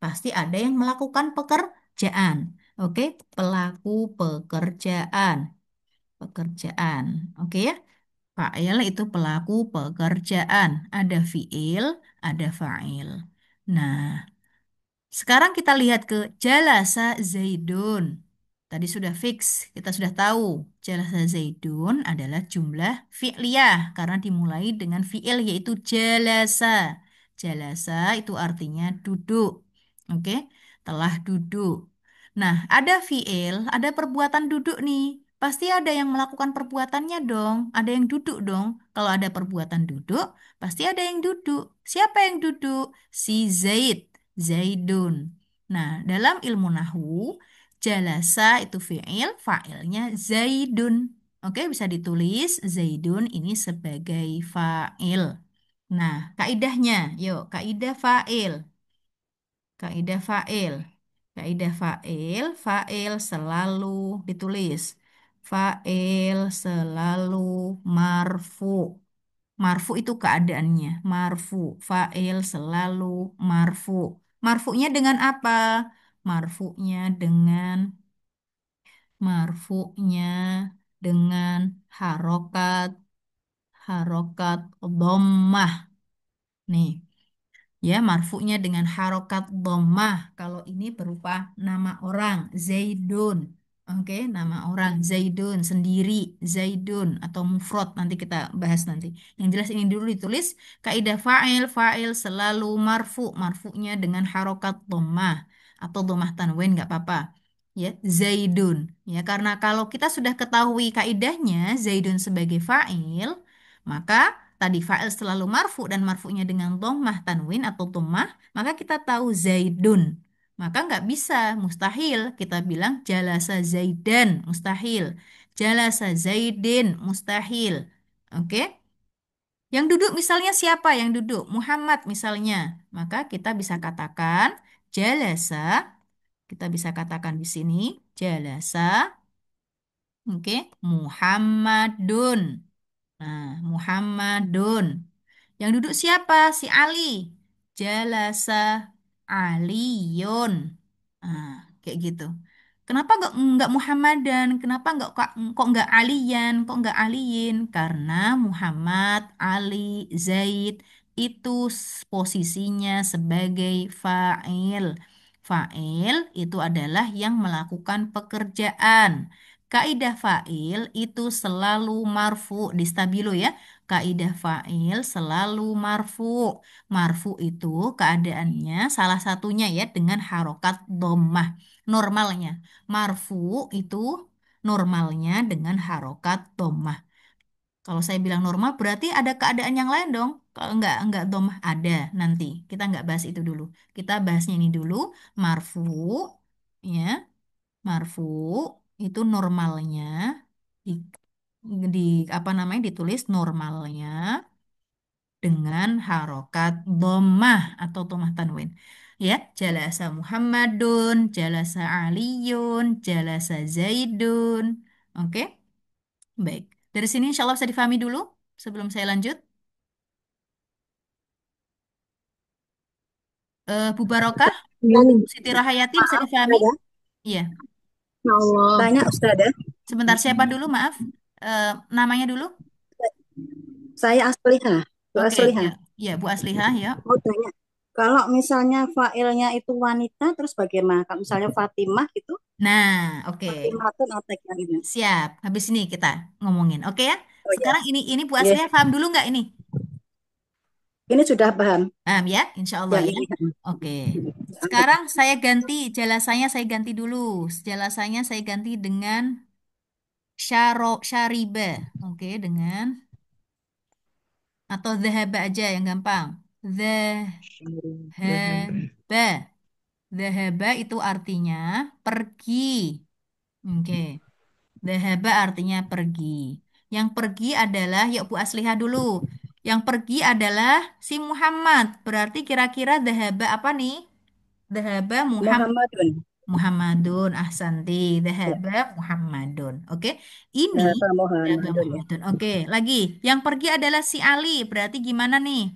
pasti ada yang melakukan pekerjaan. Oke, pelaku pekerjaan. Pekerjaan. Oke ya. Fa'il itu pelaku pekerjaan. Ada fi'il, ada fa'il. Nah, sekarang kita lihat ke jalasa Zaidun. Tadi sudah fix, kita sudah tahu. Jalasa Zaidun adalah jumlah fi'liyah karena dimulai dengan fi'il yaitu jalasa. Jalasa itu artinya duduk. Oke, telah duduk. Nah, ada fi'il, ada perbuatan duduk nih. Pasti ada yang melakukan perbuatannya dong. Ada yang duduk dong. Kalau ada perbuatan duduk, pasti ada yang duduk. Siapa yang duduk? Si Zaid. Zaidun. Nah, dalam ilmu nahwu, jalasa itu fi'il, fa'ilnya Zaidun. Oke, bisa ditulis Zaidun ini sebagai fa'il. Nah, kaidahnya, yuk, kaidah fa'il. Kaidah fa'il. Kaidah fa'il, fa'il selalu ditulis. Fa'il selalu marfu. Marfu itu keadaannya. Marfu. Fa'il selalu marfu. Marfunya dengan apa? Marfunya dengan marfunya dengan harokat harokat dhammah. Nih, ya, marfu'nya dengan harokat dhammah. Kalau ini berupa nama orang, Zaidun. Oke, nama orang Zaidun sendiri, Zaidun atau mufrad nanti kita bahas nanti. Yang jelas ini dulu ditulis kaidah fa'il, fa'il selalu marfu, marfu'nya dengan harokat dhammah atau dhammah tanwin nggak apa-apa. Ya, Zaidun. Ya, karena kalau kita sudah ketahui kaidahnya Zaidun sebagai fa'il, maka tadi fa'il selalu marfu dan marfunya dengan dhammah tanwin atau dhammah, maka kita tahu Zaidun. Maka nggak bisa, mustahil kita bilang jalasa Zaidan, mustahil. Jalasa Zaidin, mustahil. Oke? Yang duduk misalnya siapa yang duduk? Muhammad misalnya. Maka kita bisa katakan jalasa, kita bisa katakan di sini jalasa, oke, Muhammadun. Nah, Muhammadun. Yang duduk siapa? Si Ali. Jalasa Aliyun. Nah, kayak gitu. Kenapa nggak Muhammadan? Kenapa kok nggak Aliyan? Kok nggak Aliyin? Karena Muhammad, Ali, Zaid itu posisinya sebagai fa'il. Fa'il itu adalah yang melakukan pekerjaan. Kaidah fa'il itu selalu marfu di stabilo ya. Kaidah fa'il selalu marfu. Marfu itu keadaannya salah satunya ya dengan harokat dhammah. Normalnya. Marfu itu normalnya dengan harokat dhammah. Kalau saya bilang normal berarti ada keadaan yang lain dong. Kalau enggak dhammah ada nanti. Kita enggak bahas itu dulu. Kita bahasnya ini dulu. Marfu ya. Marfu itu normalnya di, di apa namanya ditulis normalnya dengan harokat dhammah atau dhammah tanwin. Ya, jalasa Muhammadun, jalasa Aliyun, jalasa Zaidun. Oke, baik. Dari sini insya Allah bisa difahami dulu sebelum saya lanjut. Bu Barokah, Hmm. Siti Rahayati bisa Maaf, difahami? Ustazah. Iya. Ya Allah. Tanya Ustazah. Sebentar siapa dulu, maaf. Namanya dulu. Saya Aslihah. Bu Oke, ya, Aslihah. ya Bu Aslihah, ya. Mau tanya. Kalau misalnya failnya itu wanita, terus bagaimana? Kalau misalnya Fatimah gitu, Nah, oke. Fatimah itu atau gimana? Siap. Habis ini kita ngomongin. Oke ya. Oh ya, Sekarang ini Bu ya. Asliha paham dulu nggak ini? Ini sudah paham. Paham ya? Insya Allah Yang ya. ini. Oke. Sekarang saya ganti jelasannya saya ganti dulu. Jelasannya saya ganti dengan syariba. Oke, dengan atau dhahaba aja yang gampang. Dhahaba. Dhahaba itu artinya pergi. Oke. Dhahaba artinya pergi. Yang pergi adalah, yuk Bu Aslihah dulu. Yang pergi adalah si Muhammad. Berarti kira-kira dhahaba apa nih? Dhahaba Muhammadun. Muhammadun. Ahsanti. Ya, Dhahaba Muhammadun. Oke. Ini Dhahaba dhahaba Muhammadun ya. Muhammadun. Oke. Lagi. Yang pergi adalah si Ali. Berarti gimana nih?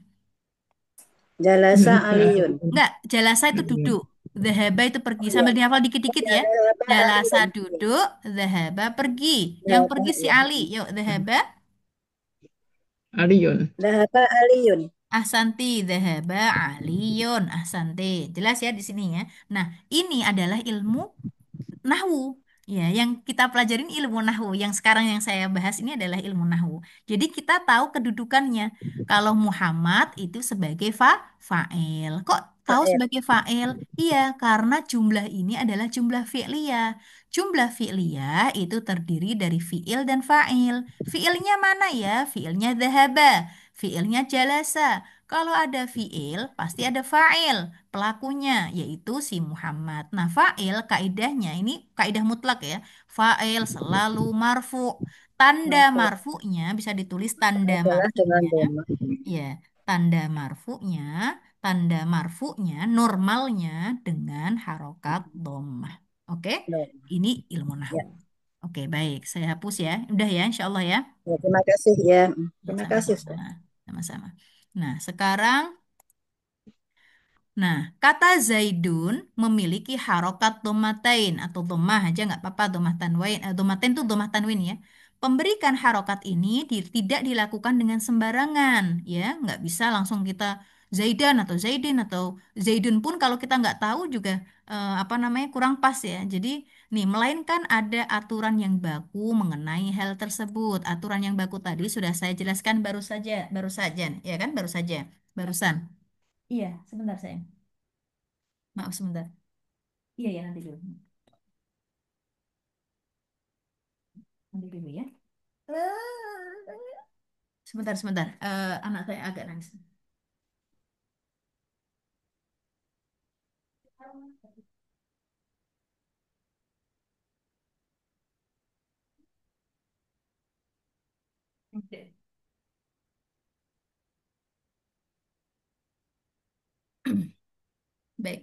Jalasa Aliyun. Enggak. Jalasa itu duduk. Dhahaba itu pergi. Oh ya. Sambil dihafal Oh dikit-dikit ya, ya. Dhahaba Jalasa Aliyun. Ya, duduk. Dhahaba pergi. Yang Dhahaba pergi si ya. Ali. Yuk. Dhahaba. Aliyun. Dhahaba Aliyun. Ahsanti, dhahaba aliyun. Ahsanti. Jelas ya di sini ya. Nah, ini adalah ilmu nahwu. Ya, yang kita pelajarin ilmu nahwu. Yang sekarang yang saya bahas ini adalah ilmu nahwu. Jadi kita tahu kedudukannya. Kalau Muhammad itu sebagai fa'il. Kok tahu Fa'il. sebagai fa'il? Iya, karena jumlah ini adalah jumlah fi'liyah. Jumlah fi'liyah itu terdiri dari fi'il dan fa'il. Fi'ilnya mana ya? Fi'ilnya dhahaba. Fi'ilnya jalasa. Kalau ada fi'il, pasti ada fa'il pelakunya yaitu si Muhammad. Nah, fa'il kaidahnya ini kaidah mutlak ya. Fa'il selalu marfu. Tanda Marfu. marfunya bisa ditulis tanda Adalah dengan marfunya. doma. Ya, tanda marfunya, tanda marfunya normalnya dengan harokat dhammah. Oke, Doma. ini ilmu nahwu. Ya. Oke, baik. Saya hapus ya. Udah ya, insya Allah ya. Ya, terima kasih ya. Ya, Terima kasih, sama-sama. Ustaz. Sama-sama. Nah, sekarang Nah, kata Zaidun memiliki harokat domatain atau domah aja nggak apa-apa domah tanwin. Domatain itu domah tanwin ya. Pemberikan harokat ini tidak dilakukan dengan sembarangan ya, nggak bisa langsung kita Zaidan atau Zaidin atau Zaidun pun kalau kita nggak tahu juga apa namanya kurang pas ya. Jadi nih melainkan ada aturan yang baku mengenai hal tersebut. Aturan yang baku tadi sudah saya jelaskan baru saja ya kan baru saja barusan. Iya, sebentar saya. Maaf sebentar. Iya ya nanti dulu. Nanti dulu ya. Sebentar, sebentar. Anak saya agak nangis. Oke. Baik.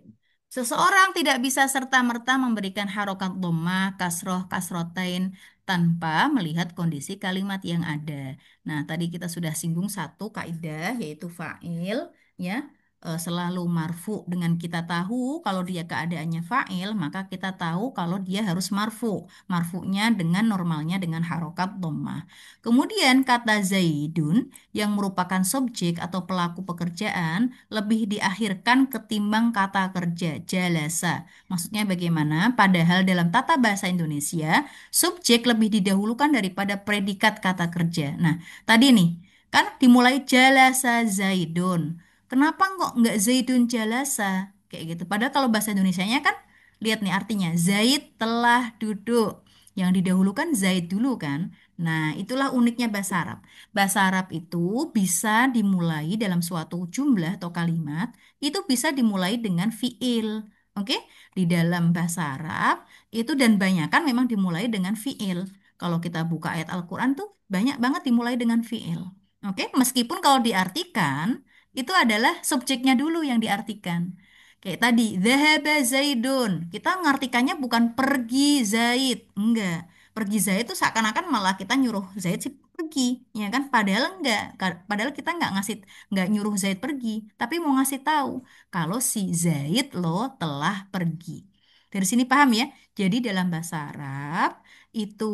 Seseorang tidak bisa serta-merta memberikan harokat dhammah, kasroh, kasrotain tanpa melihat kondisi kalimat yang ada. Nah, tadi kita sudah singgung satu kaidah yaitu fa'il ya. Selalu marfu dengan kita tahu kalau dia keadaannya fa'il, maka kita tahu kalau dia harus marfu. Marfunya dengan normalnya dengan harokat dhammah. Kemudian kata Zaidun yang merupakan subjek atau pelaku pekerjaan lebih diakhirkan ketimbang kata kerja jalasa. Maksudnya bagaimana? Padahal dalam tata bahasa Indonesia, subjek lebih didahulukan daripada predikat kata kerja. Nah, tadi nih, kan dimulai jalasa Zaidun. Kenapa kok nggak Zaidun jalasa? Kayak gitu. Padahal kalau bahasa Indonesianya kan, lihat nih artinya, Zaid telah duduk. Yang didahulukan Zaid dulu kan. Nah, itulah uniknya bahasa Arab. Bahasa Arab itu bisa dimulai dalam suatu jumlah atau kalimat, itu bisa dimulai dengan fiil. Oke? Di dalam bahasa Arab itu dan banyak kan memang dimulai dengan fiil. Kalau kita buka ayat Al-Quran tuh banyak banget dimulai dengan fiil. Oke? Meskipun kalau diartikan itu adalah subjeknya dulu yang diartikan. Kayak tadi, Dhahaba Zaidun. Kita ngartikannya bukan pergi Zaid. Enggak. Pergi Zaid itu seakan-akan malah kita nyuruh Zaid sih pergi, ya kan? Padahal enggak. Padahal kita enggak nyuruh Zaid pergi, tapi mau ngasih tahu kalau si Zaid lo telah pergi. Dari sini paham ya? Jadi dalam bahasa Arab itu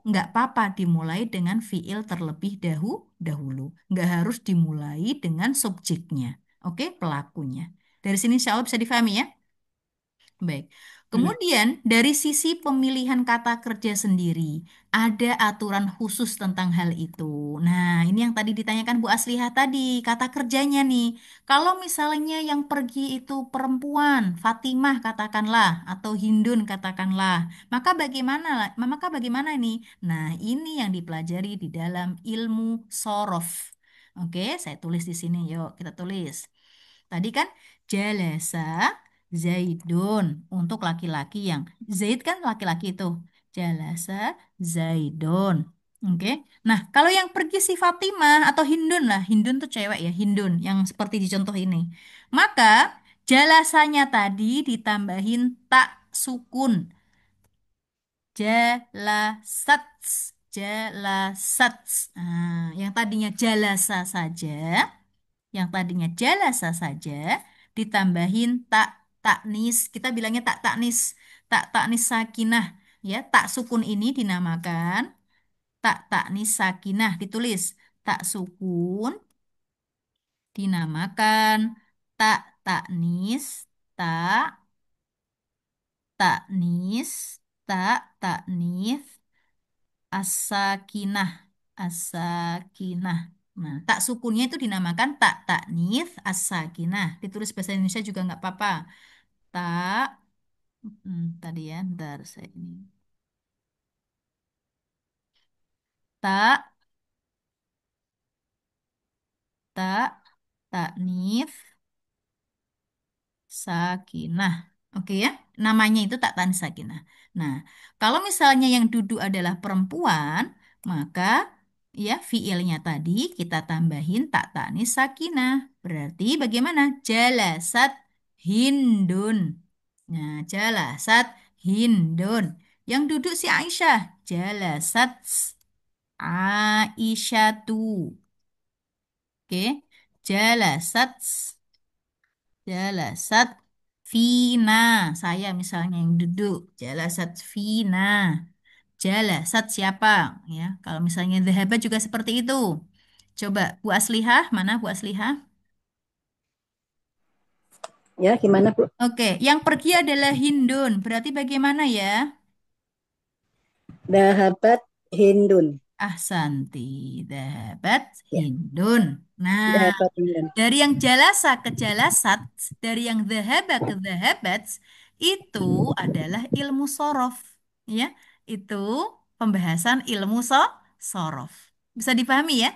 enggak apa-apa dimulai dengan fiil terlebih dahulu. Enggak harus dimulai dengan subjeknya. Oke, pelakunya. Dari sini insya Allah bisa difahami ya? Baik. Kemudian dari sisi pemilihan kata kerja sendiri, ada aturan khusus tentang hal itu. Nah, ini yang tadi ditanyakan Bu Aslihah tadi, kata kerjanya nih. Kalau misalnya yang pergi itu perempuan, Fatimah katakanlah, atau Hindun katakanlah, maka bagaimana nih? Nah, ini yang dipelajari di dalam ilmu sorof. Oke, saya tulis di sini. Yuk, kita tulis. Tadi kan jalasa Zaidun untuk laki-laki yang Zaid kan laki-laki itu. Jalasa Zaidun. Oke. Nah, kalau yang pergi si Fatimah atau Hindun lah, Hindun tuh cewek ya, Hindun yang seperti di contoh ini. Maka jalasanya tadi ditambahin tak sukun. Jalasats, jalasats. Nah, yang tadinya jalasa saja, yang tadinya jalasa saja, ditambahin tak taknis. Kita bilangnya tak taknis, tak taknis sakinah. Ya, tak sukun ini dinamakan tak taknis sakinah. Ditulis tak sukun dinamakan tak taknis, tak taknis, tak taknis as-sakinah, as-sakinah. Nah, tak sukunnya itu dinamakan tak taknits as-sakinah. Ditulis bahasa Indonesia juga nggak apa-apa. Tak, tadi ya, bentar saya ini. Tak, tak, taknits sakinah. Oke ya, namanya itu tak tanis sakinah. Nah, kalau misalnya yang duduk adalah perempuan, maka ya fiilnya tadi kita tambahin tak tanis sakinah. Berarti bagaimana? Jalasat Hindun. Nah, jalasat Hindun. Yang duduk si Aisyah. Jalasat Aisyatu. Oke. Jalasat Jalasat Vina. Saya misalnya yang duduk. Jalasat Vina. Jalasat siapa? Ya, kalau misalnya dhahabat juga seperti itu. Coba Bu Aslihah, mana Bu Aslihah? Ya, gimana Bu? Oke, yang pergi adalah Hindun. Berarti bagaimana ya? Dahabat Hindun. Ahsanti, dhahabat Ya, Hindun. Nah, dahabat Hindun. dari yang jalasa ke jalasat, dari yang dhahaba ke dhahabat, itu adalah ilmu sorof. Ya, itu pembahasan ilmu sorof. Bisa dipahami ya?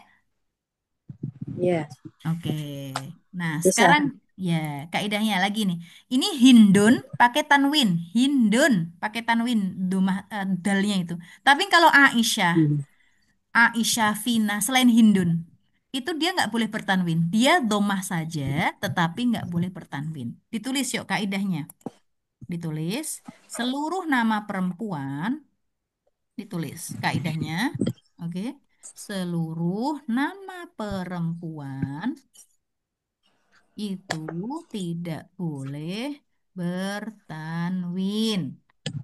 Ya, Oke. Nah, bisa. sekarang ya kaidahnya lagi nih. Ini Hindun pakai tanwin. Hindun pakai tanwin domah dalnya itu. Tapi kalau Aisyah, Hmm. Aisyah Vina selain Hindun, itu dia nggak boleh bertanwin. Dia domah saja, tetapi nggak boleh bertanwin. Ditulis yuk kaidahnya. Ditulis seluruh nama perempuan ditulis kaidahnya. Oke. Seluruh nama perempuan itu tidak boleh bertanwin.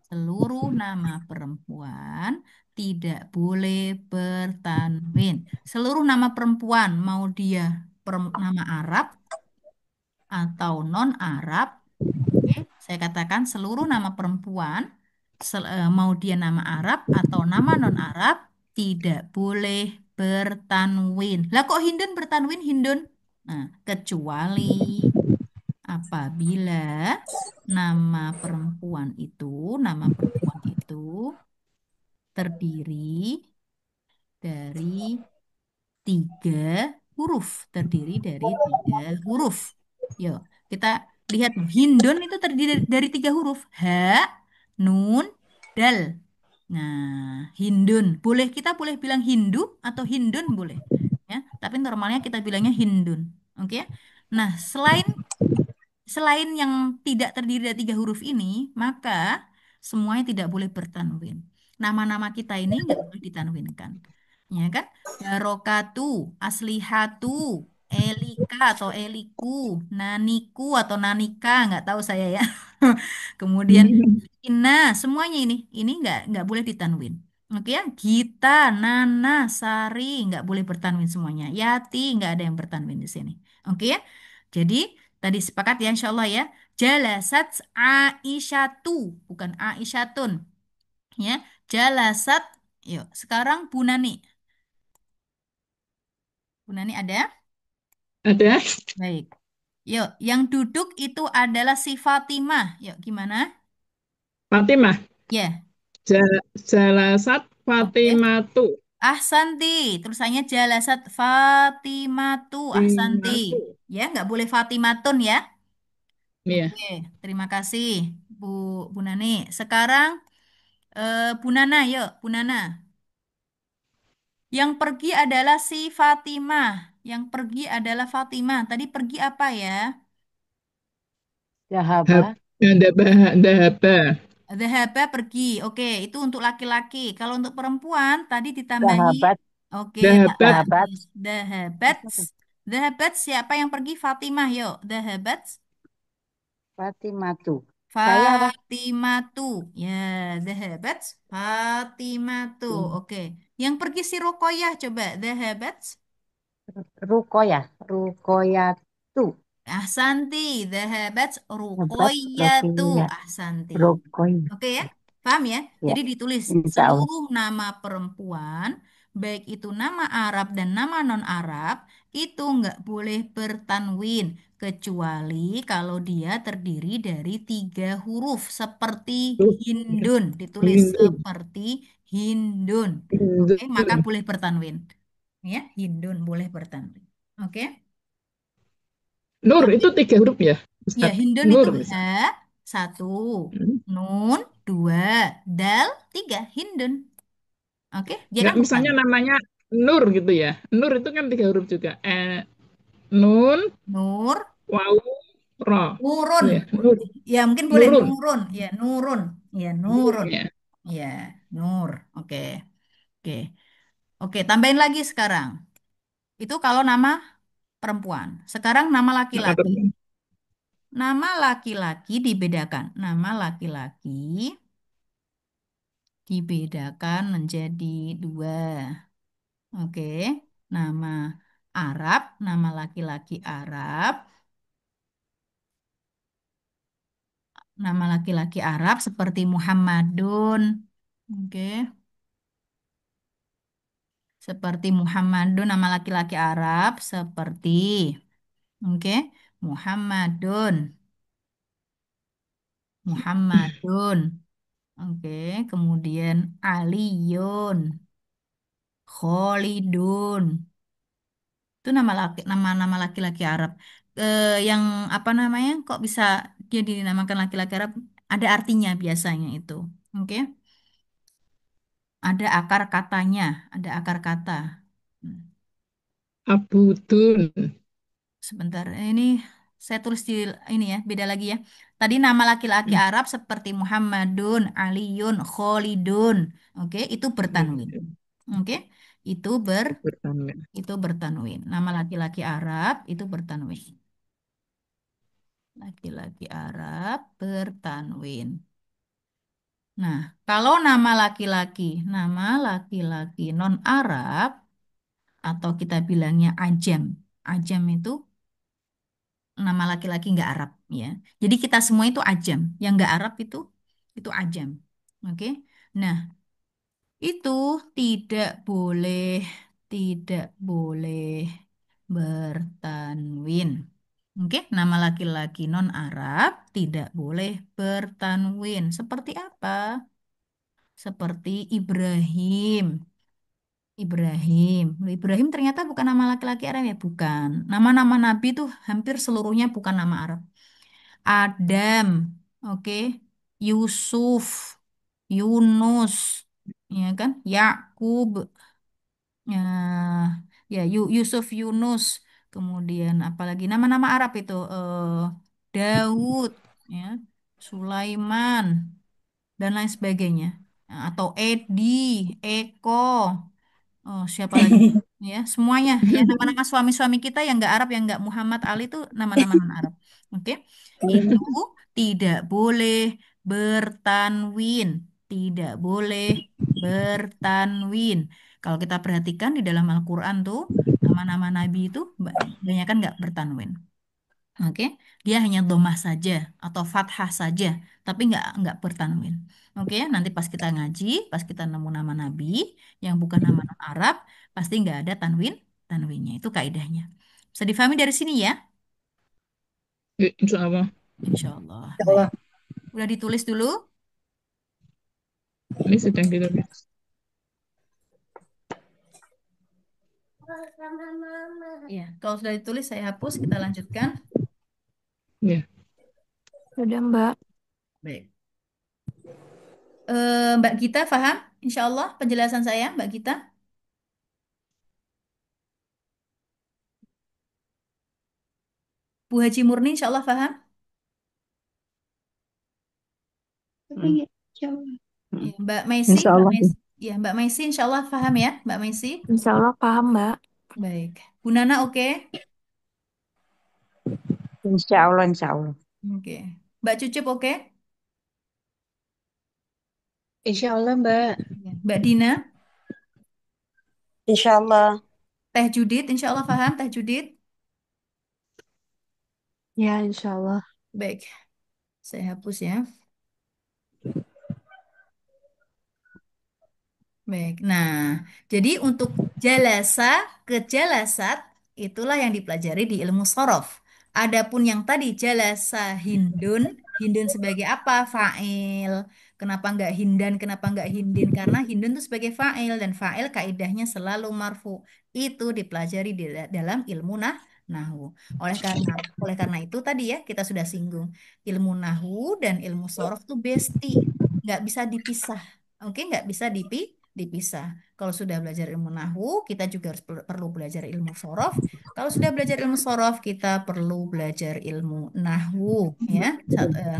Seluruh nama perempuan tidak boleh bertanwin. Seluruh nama perempuan, mau dia nama Arab atau non-Arab, oke, saya katakan seluruh nama perempuan, mau dia nama Arab atau nama non-Arab, tidak boleh bertanwin. Lah kok Hindun bertanwin Hindun? Nah, kecuali apabila nama perempuan itu, nama perempuan itu terdiri dari tiga huruf, terdiri dari tiga huruf. Yuk, kita lihat Hindun itu terdiri dari tiga huruf, H, Nun, Dal. Nah, Hindun, kita boleh bilang Hindu atau Hindun boleh, ya. Tapi normalnya kita bilangnya Hindun, oke? Nah, selain yang tidak terdiri dari tiga huruf ini, maka semuanya tidak boleh bertanwin. Nama-nama kita ini nggak boleh ditanwinkan. Ya kan? Barokatu, Aslihatu, Elika atau Eliku, Naniku atau Nanika, nggak tahu saya ya. Kemudian Ina, semuanya ini nggak boleh ditanwin. Oke ya, Gita, Nana, Sari, nggak boleh bertanwin semuanya. Yati, nggak ada yang bertanwin di sini. Oke ya. Jadi tadi sepakat ya insya Allah ya. Jalasat Aisyatu, bukan Aisyatun. Ya, jalasat. Yuk, sekarang Bu Nani. Bu Nani ada? Ada Baik. Yuk, yang duduk itu adalah si Fatimah. Yuk, gimana? Fatimah. Ya, Jalasat oke. Fatimatu. Ahsanti. Tulisannya jalasat Fatimatu. Ahsanti. Fatimatu. Ya, nggak boleh Fatimatun ya. Iya. Oke, terima kasih Bu Bu Nani. Sekarang Bu Nana, yuk Bu Nana. Yang pergi adalah si Fatimah. Yang pergi adalah Fatimah. Tadi pergi apa ya? Hab, Dahaba, dahaba. Dhahaba pergi. Oke, itu untuk laki-laki. Kalau untuk perempuan tadi ditambahi. dahabat, Oke, tak Dahabat. dahabat, bagus. Dhahabat. Dhahabat siapa yang pergi? Fatimah, yuk. Dhahabat. Fatimatu. Saya apa? Fatimatu. Ya, dhahabat. Fatimatu. Oke. Yang pergi si Ruqayyah coba. Dhahabat. Rukoya, Rukoyatu. Ahsanti. Dhahabat Dahabat, Ruqayyatu. Rokiya, Ahsanti. Rukoya. Oke ya, paham ya? Ya, Jadi ditulis insya Allah. seluruh nama perempuan, baik itu nama Arab dan nama non-Arab, itu nggak boleh bertanwin, kecuali kalau dia terdiri dari 3 huruf, seperti Tuh, Hindun, ditulis Hindun. seperti Hindun. Oke, maka Hindun. boleh bertanwin. Ya, Hindun boleh bertanwin. Oke, Nur itu lanjut. 3 huruf ya, Ya, Ustaz. Hindun Nur itu H, misalnya. 1, Hmm. Nun, 2, Dal, 3, Hindun. Oke, dia Nggak, kan bukan. misalnya namanya Nur gitu ya. Nur itu kan 3 huruf juga. Nun, Nur, Wau, Ro. Nurun. Gitu ya. Nur, Ya, mungkin boleh Nurun. Nurun. Ya, Nurun. Ya, Nurun Nurun. ya. Ya, Nur. Oke, oke. Oke, tambahin lagi sekarang. Itu kalau nama perempuan. Sekarang nama Nama laki-laki. perempuan. Nama laki-laki dibedakan. Nama laki-laki dibedakan menjadi 2. Oke, nama Arab, nama laki-laki Arab, nama laki-laki Arab seperti Muhammadun. Oke, seperti Muhammadun, nama laki-laki Arab seperti, oke, Muhammadun, Muhammadun. Oke, kemudian Aliyun, Khalidun. Itu nama-nama laki-laki Arab. Yang apa namanya? Kok bisa dia dinamakan laki-laki Arab? Ada artinya biasanya itu. Oke. Ada akar katanya, ada akar kata. Hmm, Abudun. Sebentar, ini saya tulis di ini ya, beda lagi ya. Tadi nama laki-laki Hmm. Arab seperti Muhammadun, Aliyun, Khalidun. Oke, itu bertanwin. Oke. Itu ber Pertama. itu bertanwin. Nama laki-laki Arab itu bertanwin. Laki-laki Arab bertanwin. Nah, kalau nama laki-laki non-Arab atau kita bilangnya ajam. Ajam itu nama laki-laki nggak Arab ya. Jadi kita semua itu ajam. Yang nggak Arab itu ajam. Oke. Nah, itu tidak boleh tidak boleh bertanwin. Oke, nama laki-laki non-Arab tidak boleh bertanwin. Seperti apa? Seperti Ibrahim. Ibrahim. Loh, Ibrahim ternyata bukan nama laki-laki Arab ya? Bukan. Nama-nama Nabi itu hampir seluruhnya bukan nama Arab. Adam, oke. Yusuf, Yunus, ya kan? Yakub, Yusuf Yunus. Kemudian apalagi nama-nama Arab itu Daud, ya, Sulaiman dan lain sebagainya. Atau Edi, Eko. Oh, siapa lagi? Ya, semuanya ya nama-nama suami-suami kita yang nggak Arab, yang nggak Muhammad Ali itu nama-nama non-Arab. Oke, itu tidak boleh bertanwin, tidak boleh bertanwin. Kalau kita perhatikan di dalam Al-Quran tuh nama-nama Nabi itu banyak kan nggak bertanwin. Oke, dia hanya domah saja atau fathah saja, tapi nggak bertanwin. Oke, nanti pas kita ngaji, pas kita nemu nama Nabi yang bukan nama non Arab, pasti nggak ada tanwinnya. Itu kaidahnya. Bisa difahami dari sini ya? Insya Allah. Insya Allah. Ya Baik. Allah. Udah ditulis dulu? Ini sedang ditulis. Iya. Kalau sudah ditulis, saya hapus. Kita lanjutkan. Ya. Udah, Mbak. Baik. Mbak Gita paham? Insya Allah penjelasan saya, Mbak Gita. Bu Haji Murni insya Allah paham. Hmm. Ya, Hmm. Mbak Maisi, Insya Mbak Allah. Maisi, ya Mbak Maisi insya Allah paham ya, Mbak Maisi. Insya Allah paham, Mbak. Baik. Bu Nana oke? Insya Allah, insya Allah. Oke. Mbak Cucup oke? Insya Allah, Mbak. Ya. Mbak Dina, Insya Allah. Teh Judit insya Allah paham, Teh Judit. Ya, insya Allah. Baik, saya hapus ya. Baik. Nah, jadi untuk jalasa ke jalasat itulah yang dipelajari di ilmu sorof. Adapun yang tadi jalasa hindun, hindun sebagai apa? Fa'il. Kenapa nggak hindan? Kenapa nggak hindin? Karena hindun itu sebagai fa'il dan fa'il kaidahnya selalu marfu. Itu dipelajari di dalam ilmu nahwu. Oleh karena itu tadi ya kita sudah singgung ilmu nahwu dan ilmu sorof itu besti, nggak bisa dipisah. Oke, nggak bisa dipisah. Kalau sudah belajar ilmu nahwu, kita juga harus perlu belajar ilmu sorof. Kalau sudah belajar ilmu sorof, kita perlu belajar ilmu nahwu, ya.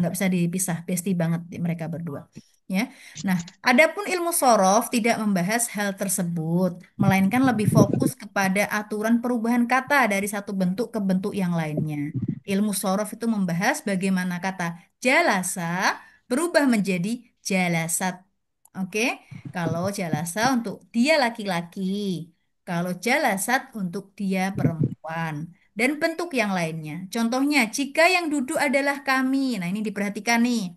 Nggak bisa dipisah, besti banget mereka berdua. Ya, nah, adapun ilmu sorof tidak membahas hal tersebut, melainkan lebih fokus kepada aturan perubahan kata dari satu bentuk ke bentuk yang lainnya. Ilmu sorof itu membahas bagaimana kata jalasa berubah menjadi jalasat. Oke, kalau jalasa untuk dia laki-laki, kalau jalasat untuk dia perempuan, dan bentuk yang lainnya. Contohnya, jika yang duduk adalah kami, nah ini diperhatikan nih.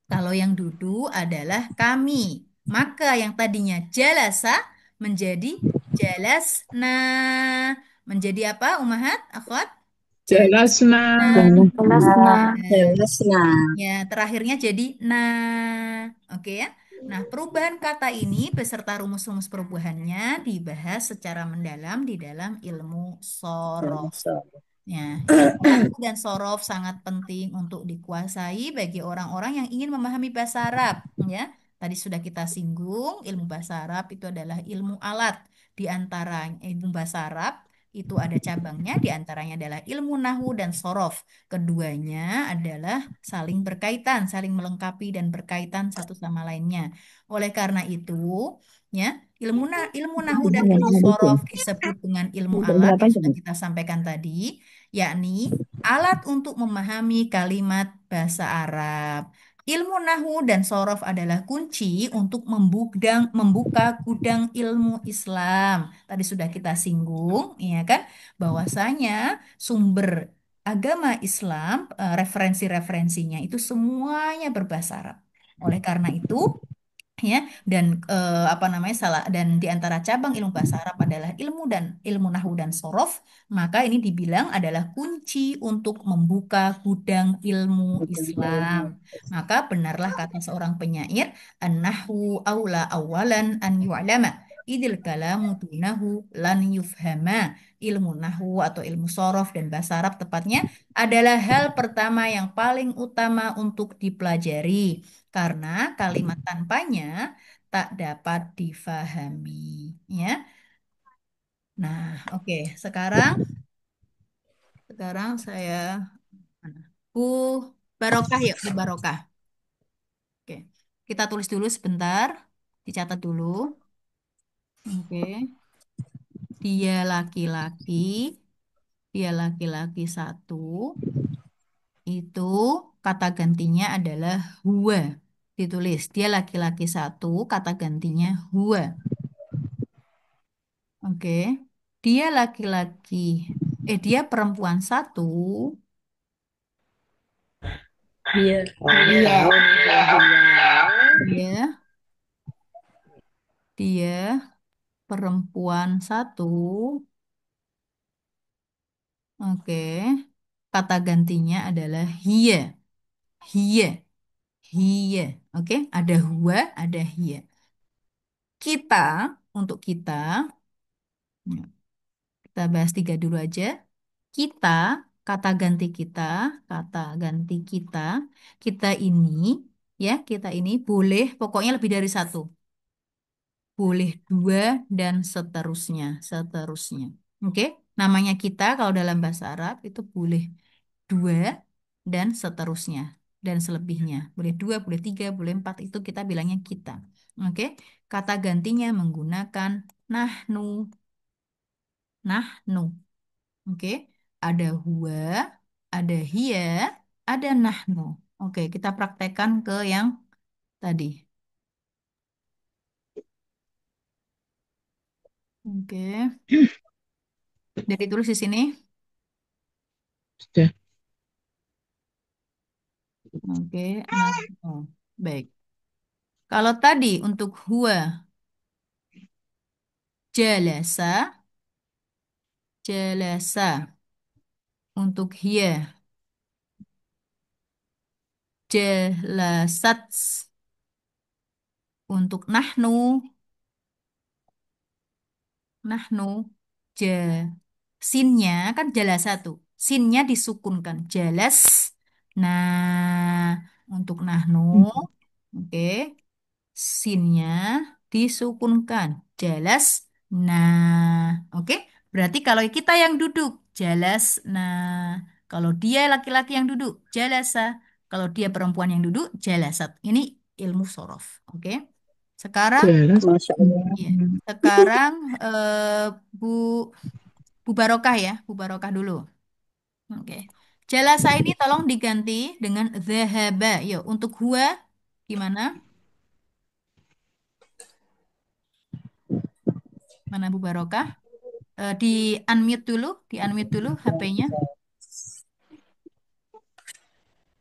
Kalau yang duduk adalah kami, maka yang tadinya jalasa menjadi jalasna. Menjadi apa, Umahat, Akhwat? Jelasna. Jalasna. Jangan. Jelas, Nah, nah. Jelas. Nah, Ya, terakhirnya jadi oke ya. Nah, perubahan kata ini beserta rumus-rumus perubahannya dibahas secara mendalam di dalam ilmu sorof. Ya, ilmu nahwu dan sorof sangat penting untuk dikuasai bagi orang-orang yang ingin memahami bahasa Arab. Ya, tadi sudah kita singgung, ilmu bahasa Arab itu adalah ilmu alat. Di antara ilmu bahasa Arab itu ada cabangnya, di antaranya adalah ilmu nahwu dan sorof. Keduanya adalah saling berkaitan, saling melengkapi dan berkaitan satu sama lainnya. Oleh karena itu, ya, ilmu nahwu dan yang ilmu tadi tuh. sorof disebut dengan ilmu Yang alat berapa yang sudah itu? kita sampaikan tadi, yakni alat untuk memahami kalimat bahasa Arab. Ilmu nahwu dan sorof adalah kunci untuk membuka gudang ilmu Islam. Tadi sudah kita singgung, ya kan, bahwasanya sumber agama Islam, referensi-referensinya itu semuanya berbahasa Arab. Oleh karena itu, ya, dan apa namanya salah, dan di antara cabang ilmu bahasa Arab adalah ilmu nahwu dan sorof, maka ini dibilang adalah kunci untuk membuka gudang ilmu Islam. Maka benarlah kata seorang penyair, an-nahwu aula awalan an yu'lama idil kalamu dunahu lan yufhama. Ilmu nahwu atau ilmu sorof dan bahasa Arab tepatnya adalah hal pertama yang paling utama untuk dipelajari karena kalimat tanpanya tak dapat difahami, ya. Nah, oke. Sekarang saya mana? Bu Barokah yuk, Bu Barokah. Oke. Kita tulis dulu sebentar, dicatat dulu. Oke. Dia laki-laki, dia laki-laki satu, itu kata gantinya adalah huwa. Ditulis, dia laki-laki satu, kata gantinya huwa. Oke. Dia laki-laki. Dia perempuan satu. Iya. Iya. Tahu nih, Dia, dia perempuan satu. Oke. Kata gantinya adalah hia. Hia. Hia. Oke. Ada huwa, ada hia. Kita, untuk kita, ya, kita bahas tiga dulu aja. Kita kata ganti kita, kata ganti kita, kita ini, ya, kita ini boleh pokoknya lebih dari satu. Boleh dua dan seterusnya, seterusnya. Oke, namanya kita kalau dalam bahasa Arab itu boleh dua dan seterusnya dan selebihnya. Boleh dua, boleh tiga, boleh empat itu kita bilangnya kita. Oke, kata gantinya menggunakan nahnu, nahnu. Oke, ada huwa, ada hiya, ada nahnu. Oke, kita praktekkan ke yang tadi. Oke, jadi tulis di sini. Sudah. Oke, nahnu. Baik. Kalau tadi untuk huwa, jalasa, jalasa. Untuk hiya, jelasat. Untuk nahnu, nahnu, je. Sinnya kan jelas satu. Sinnya disukunkan. Jelas. Nah, untuk nahnu, oke. Sinnya disukunkan. Jelas. Nah, oke. Berarti kalau kita yang duduk, jelas. Nah, kalau dia laki-laki yang duduk, jalasa. Kalau dia perempuan yang duduk, jalasat. Ini ilmu sorof. Oke. Sekarang, Jelas. Masya Allah. ya. Sekarang Bu Bu Barokah ya, Bu Barokah dulu. Oke. Jalasa ini tolong diganti dengan zahaba. Yuk, untuk huwa gimana? Mana Bu Barokah? Di unmute dulu, di unmute dulu HP-nya.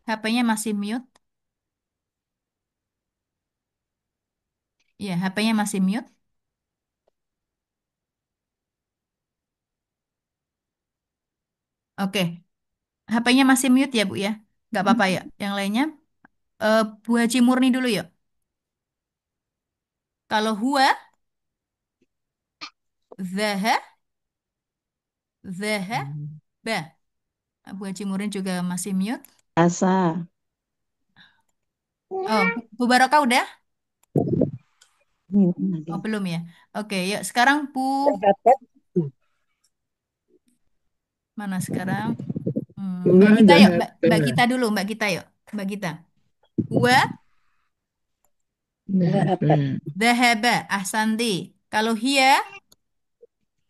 HP-nya masih mute. Ya, HP-nya masih mute. Oke, HP-nya masih mute ya, Bu ya. Nggak apa-apa ya. Yang lainnya, Bu Haji Murni dulu yuk. Kalau huwa, zaha, zaha, ba. Bu Haji Murni juga masih mute. Asa. Oh, Bu Barokah udah? Oh, Ada. belum ya. Oke, yuk sekarang Bu, Sahabat. mana sekarang? Mbak Bunga Gita yuk, Mbak zahaba. Gita dulu, Mbak Gita yuk. Mbak Gita. Huwa, Zahaba. dhahaba, ahsanti. Kalau hiya,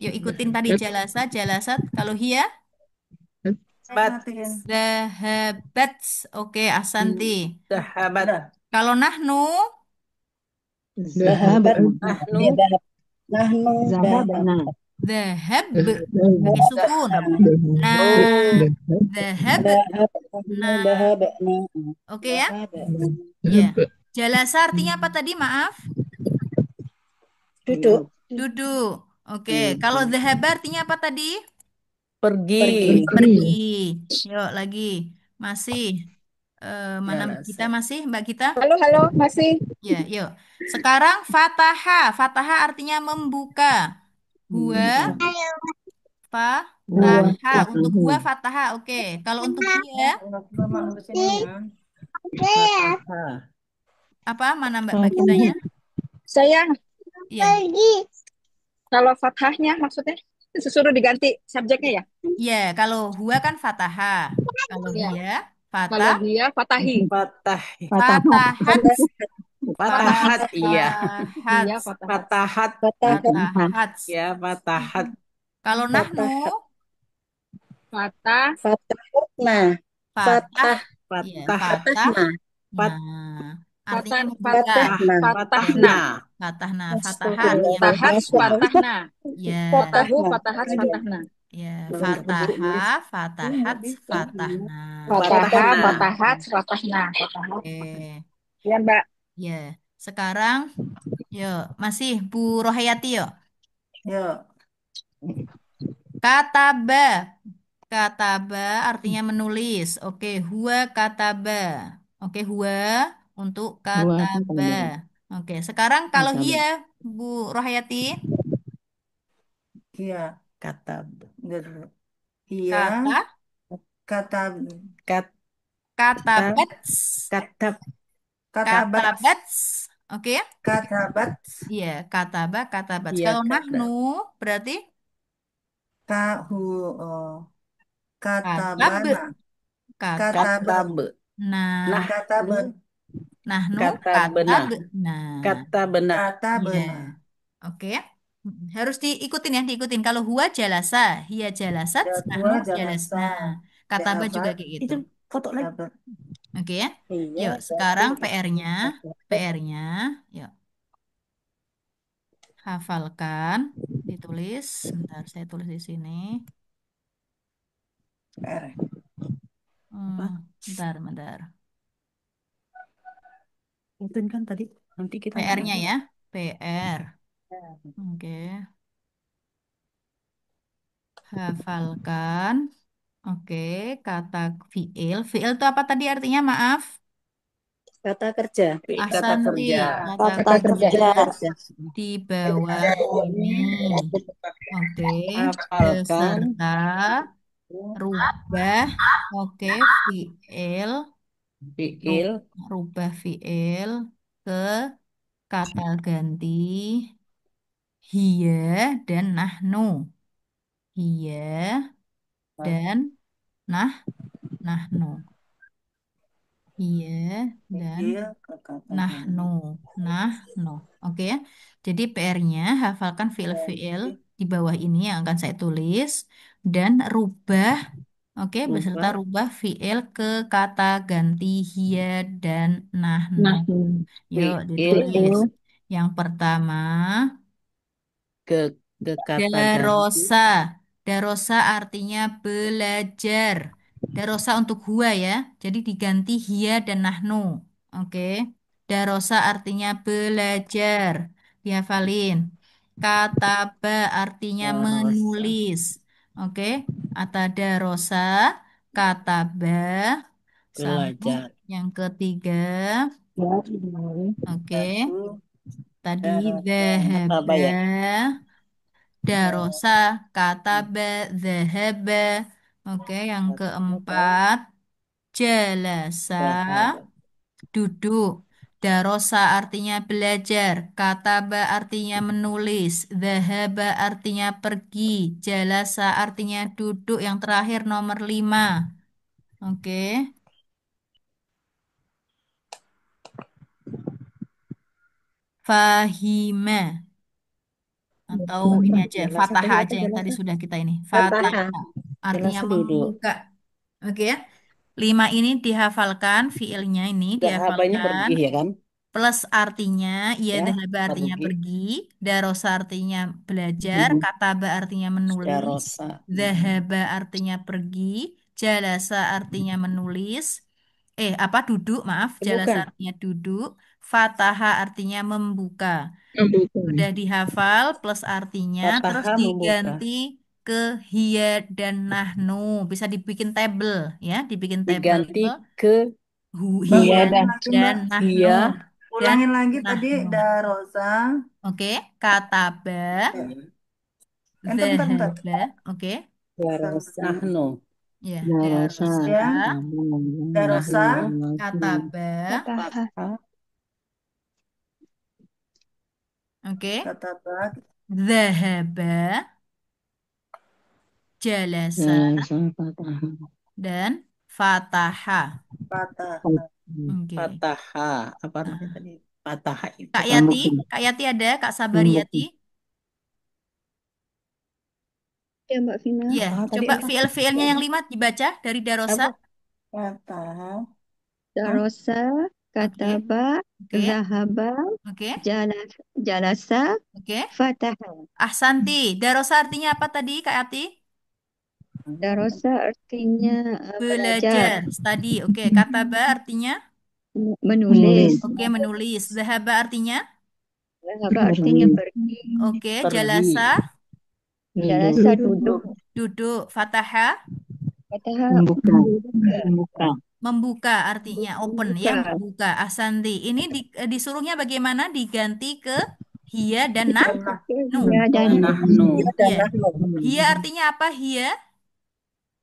yuk ikutin tadi Zahabat. jalasa, jalasat. Kalau hiya, Bat, dhahabat. Oke, ahsanti. sahabat, Kalau nahnu, Zahabana. nahnu, Nahnu dahab. Zahabana. dhahab. Zahabana. Pakai sukun. dahab. Nah, Oh, dhahab. Dahab. Nahnu Nah, dahab. oke ya. Dahab. Ya. Jalasa artinya apa tadi? Maaf. Duduk. Duduk. Oke. Kalau dhahaba artinya apa tadi? pergi. Pergi. Pergi. Yuk lagi. Masih. Mana Mbak Gita Jalasa. masih? Mbak Gita? Halo, halo, masih. Ya, yuk. Sekarang fataha. Fataha artinya membuka. Gua, Buah. fataha. Untuk gua fataha. Oke. Kalau untuk dia, Fathah. apa? Mana Mbak Gitanya? Saya Iya. kalau fathahnya maksudnya suruh diganti subjeknya ya? Iya, kalau huwa kan fataha. Kalau Ya. dia, Kalau fatah, dia fatahi. Fatah. fatahat. Fatahat, iya. Fatahat. Dia fatahat. Fatahat, Fatahat. ya, fatahat. Kalau nahnu, Fatah. Fatahna. fatah. Fatah. Iya, Fatah. fatah. Fat- Nah, artinya Fatah. membuka. Fatahna. Fatahna. Fatahna, fataha Astagfirullah. artinya Fatahat. membuka. Fatahna. Ya, Fatahu. Fatahna. Fatahat. Fatahna. ya, fataha, fatahat, fatahna. Fataha. Fatahna. Fatahat. Fatahna. Fatahat. Oke. Ya, Mbak. Ya, sekarang, yuk, masih Bu Rohayati yuk. Yuk. Kataba. Kataba artinya menulis. Oke, huwa kataba. Oke, huwa untuk Buah. kataba. Oke, sekarang kalau Kataba. hiya, Bu Rohayati, Iya, kata. Iya. kata, Kata kat, kata Katabats. katab Katabat. Katabats. Oke ya? Katabat. Iya, katabats. iya Kalau nahnu katab berarti Kahu. Oh. katab. Katabana. Katab. Katabe. katab Nah, nah Katabe. nahnu kata katab. benah Nah, kata benah iya. Katabena. Oke ya. Harus diikutin ya, diikutin. Kalau huwa jalasa, hiya jalasat, nahnu Jadwa jalasa. jalasna. Kataba juga Dahabat. kayak gitu. itu foto lagi Dahabat. Oke ya. iya Yuk, berarti sekarang PR-nya, PR-nya, yuk hafalkan, ditulis. Bentar, saya tulis di sini. PR apa Bentar. itu kan tadi nanti kita lihat PR-nya lagi ya, PR. Oke, hafalkan. Oke, kata fiil. Fiil itu apa tadi artinya? Maaf. Kata kerja. kata Ahsanti, kerja kata Kata kerja kerja. di bawah ini. Oke, hafalkan beserta rubah. Oke, fiil. fiil Ru- Rubah fiil ke kata ganti hiya dan nahnu. Hiya dan nahnu. Hiya dan fiil ke kata nahnu. ganti Nahnu. Oke ya. Jadi PR-nya hafalkan fiil-fiil di bawah ini yang akan saya tulis dan rubah, oke, beserta rubah rubah fiil ke kata ganti hiya dan nahnu. Nah, Yuk fiil ditulis. Yang pertama, ke kata ganti darosa. Darosa artinya belajar. Darosa untuk huwa ya. Jadi diganti hiya dan nahnu. Oke. Darosa artinya belajar. Dihafalin. Kataba artinya rosa menulis. Oke. Ata darosa, kataba. Sambung. belajar Yang ketiga. Oke. satu Tadi darosa apa ya zahaba. Darosa, kataba, zahaba. Oke, yang keempat, jalasa, sahabat duduk. Darosa artinya belajar, kataba artinya menulis, zahaba artinya pergi, jalasa artinya duduk. Yang terakhir nomor 5. Oke, fahima. Atau ini aja, jelas fatah tadi apa aja yang jelas tadi sudah kita ini. Fatah Fatahah. artinya jelas duduk membuka. Oke ya. 5 ini dihafalkan, fiilnya ini sahabatnya dihafalkan. pergi ya kan Plus artinya, ia ya dhahaba artinya pergi pergi. Darosa artinya belajar. Kataba artinya menulis. darosa Dhahaba artinya pergi. Jalasa artinya menulis. Apa duduk, maaf. Jalasa bukan artinya duduk. Fataha artinya membuka. Membuka. Sudah dihafal plus artinya, terus fataha membuka diganti ke hiya dan nahnu. Bisa dibikin tabel ya, dibikin tabel diganti ke Mbak, hiya ulangin lagi, dan Mbak. nahnu hia dan Ulangin lagi tadi nahnu. darosa. Oke, kataba, Bentar. zahaba, oke. darosa nahnu Ya, Darosa, darosa, Ya, darosa, nahnu kataba, Fatahah. fatah oke. katabat, Zahaba, jalasa dan fataha. patah. Oke. fataha apa namanya Nah, tadi fataha itu Kak kan Yati, Kak Yati ada, Kak Sabar Yati. Ya, Mbak Vina. Iya, fataha tadi coba apa fiil-fiilnya yang 5 dibaca dari Darosa. apa fataha Hmm? Darosa, Oke, kataba, oke, zahaba, oke, jalasa, oke. fataha. Ahsanti. Darosa artinya apa tadi, Kak Yati? Darosa artinya belajar, Belajar, study. Oke, kataba artinya? menulis. Oke, menulis. Zahaba artinya? Zahaba artinya pergi. Oke, pergi jalasa, Jalasa duduk. duduk. Fataha, Fataha membuka, membuka. membuka. membuka artinya open ya, Membuka. membuka. Ahsanti. Ini disuruhnya bagaimana? Diganti ke hiya dan Dan nah, nahnu. Ya, dan nahnu dan Iya. nahnu. Hiya artinya apa hiya?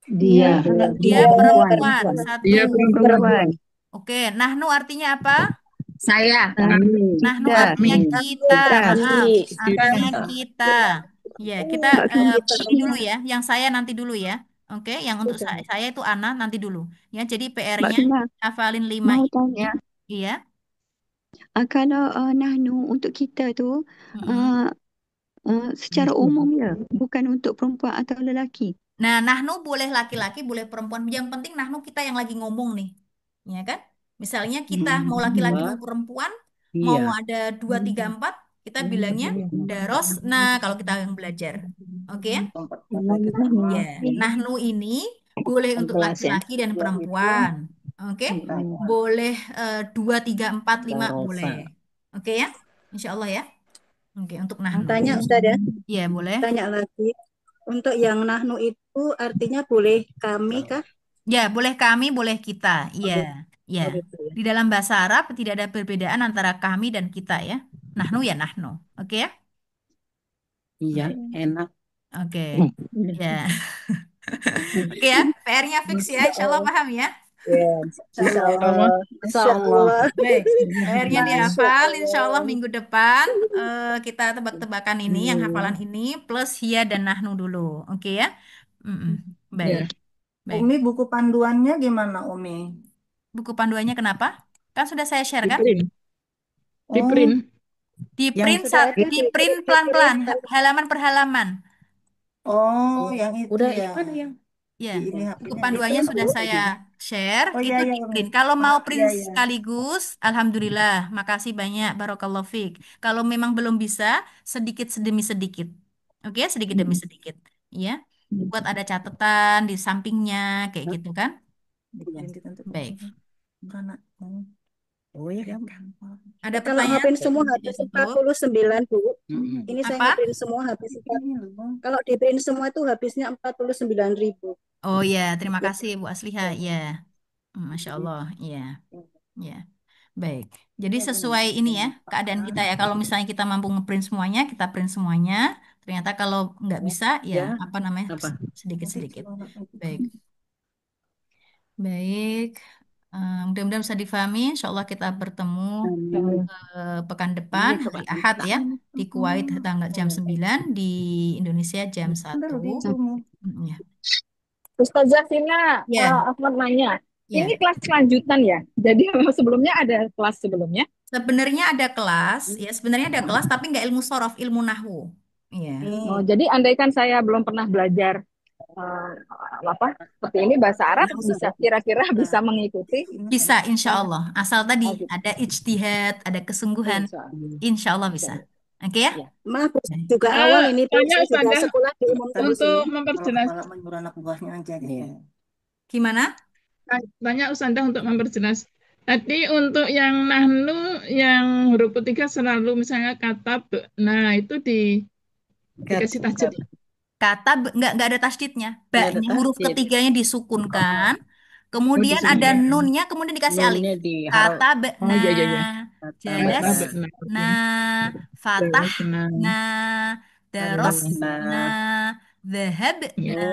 Dia Dia Dia perempuan. perempuan. Dia Satu. perempuan. Perempuan. Oke, nahnu artinya apa? Saya. Kami. Nahnu Kita. artinya Kami. kita. Kita. Maaf, artinya Kita. kita. Ya, kita kita. ini dulu ya. Yang saya nanti dulu ya. Oke, yang untuk saya itu Ana nanti dulu. Ya, jadi Mbak PR-nya Gina, hafalin 5 mau ini. tanya, Iya. kalau nahnu untuk kita tu Mm-mm. secara umum ya, bukan untuk perempuan atau lelaki. Nah, nahnu boleh laki-laki, boleh perempuan. Yang penting nahnu kita yang lagi ngomong nih. Ya kan? Misalnya kita mau laki-laki Dua. mau perempuan, mau Iya. ada 2, 3, 4, kita bilangnya daros. Nah, kalau kita yang belajar. Oke ya? Tempat kita Ya, nahnu ini boleh untuk kelas ya. laki-laki dan perempuan. Oke? Boleh 2, 3, 4, 5 boleh. Darosa. Oke ya? Insya Allah ya. Oke, untuk Mau nahnu. tanya Ustaz ya, Ya, boleh. tanya lagi. Untuk yang nahnu itu artinya boleh kami kah? Ya, boleh kami, boleh kita. Iya, ya. Oh gitu ya. Di dalam bahasa Arab tidak ada perbedaan antara kami dan kita ya. Nahnu ya nahnu. Oke ya? Iya, Baik. enak. Oke. Ya. Oke ya, PR-nya fix ya. Insya Allah paham ya. Ya, insya Allah. Insya Insya Allah. Allah. Baik. PR-nya Masya dihafal. Insya Allah Allah. minggu depan kita tebak-tebakan ini, yang hafalan ini plus hia dan nahnu dulu. Oke ya? Mm-mm. Baik. Ya. Baik. Umi, buku panduannya gimana, Umi? Buku panduannya kenapa? Kan sudah saya share Di kan? print. Di Oh, print. Di yang print Sudah ada di print pelan-pelan, halaman per halaman. oh, yang itu Udah, ya. yang mana yang? Ya, Di ini buku HP-nya panduannya itu. sudah saya share, Oh iya, itu iya, di Umi. print. Kalau mau print Iya, iya. sekaligus, alhamdulillah, makasih banyak, barakallahu fiik. Kalau memang belum bisa, sedikit demi sedikit. Oke, sedikit demi sedikit. Ya, buat ada catatan di sampingnya, kayak gitu kan? Di print kita untuk Baik. bukan, nak. Oh, Oh ya. Ada Kalau pertanyaan? ngeprint semua Tidak habis tutup. 49, Bu. Mm-mm. Ini saya Apa? ngeprint semua habis ini loh. kalau di print semua itu habisnya 49.000. Oh ya, terima kasih Bu Asliha. Ya, Masya Allah. Ya, ya. Baik. Jadi sesuai ini ya, keadaan kita ya. Kalau misalnya kita mampu ngeprint semuanya, kita print semuanya. Ternyata kalau nggak bisa, ya Ya, apa namanya, apa? sedikit-sedikit. Baik. Baik. Mudah-mudahan bisa difahami. Insya Allah kita bertemu pekan depan, Iya, hari coba. Ahad ya. Di Kuwait tanggal jam 9, di Indonesia jam Bentar 1. loh, gitu, Umi. Ya. Ustazah Vina, Ya, aku mau nanya. ya. Ini kelas lanjutan ya? Jadi sebelumnya ada kelas sebelumnya? Sebenarnya ada kelas, ya sebenarnya ada kelas, tapi nggak ilmu sorof, ilmu nahwu. Iya. Oh, jadi andaikan saya belum pernah belajar eh, apa seperti ini bahasa Arab, bisa kira-kira bisa mengikuti? Bisa, insya Allah. Asal tadi Oh, gitu. ada ijtihad, ada kesungguhan, Insya Allah. insya Allah bisa. Oke ya? Ya. Maaf, Bu, juga awal ini Bu, Tanya saya juga Ustazah, sekolah di umum terus untuk ini. memperjelas, Kalau menyuruh anak buahnya aja gitu. Iya. Gimana? tanya Ustazah untuk memperjelas. Tadi untuk yang nahnu, yang huruf ketiga selalu misalnya kata nah itu dikasih tajuk. Kata nggak ada tasdidnya. Nggak ada Ba-nya huruf tasdid. ketiganya disukunkan, Oh, kemudian ada disukunkan. nunnya, kemudian dikasih alif. Nunnya di Kata Oh be'na, iya iya iya. kata jelas Kata benar. benar. Oke. na, fatah Terus nah. na, daros Oh, na, Nah, dhahab ya. na,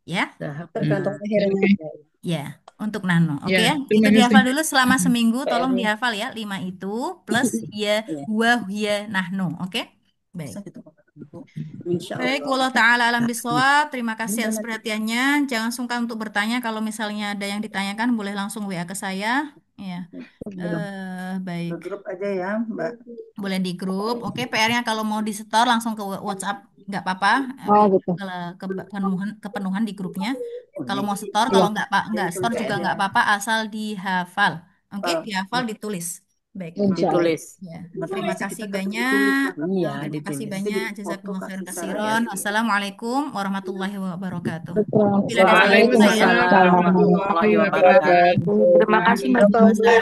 ya. dahab. Tergantung Nah, akhirnya. Oke. Ya, untuk nano. Oke Ya, ya. terima Itu kasih. dihafal dulu selama seminggu. Tolong PR-nya. dihafal ya, 5 itu plus ya, huwa, ya, nahnu. Oke? Baik. Bisa gitu, Bu. Insya Baik, Allah. wallahu taala alam bisawab. Terima kasih atas perhatiannya. Jangan sungkan untuk bertanya. Kalau misalnya ada yang ditanyakan, boleh langsung WA ke saya. Ya. Baik. Ke grup aja ya, Mbak. Boleh di grup. Oke, PR-nya kalau mau di store langsung ke WhatsApp, nggak apa-apa. Oh, gitu. Kepenuhan di grupnya. Kalau mau store, kalau nggak store juga nggak apa-apa, asal dihafal. Oke, dihafal, ditulis. Baik. Insya Allah. Ditulis. Ya. Berarti Terima bisa kasih kita banyak. Iya, Terima kasih ditulis. banyak. Foto Jazakumullah khairan kasih katsiran. saya. Assalamualaikum warahmatullahi wabarakatuh. Bila ada Waalaikumsalam. salah saya. Waalaikumsalam warahmatullahi wabarakatuh. Terima kasih Mbak. Waalaikumsalam.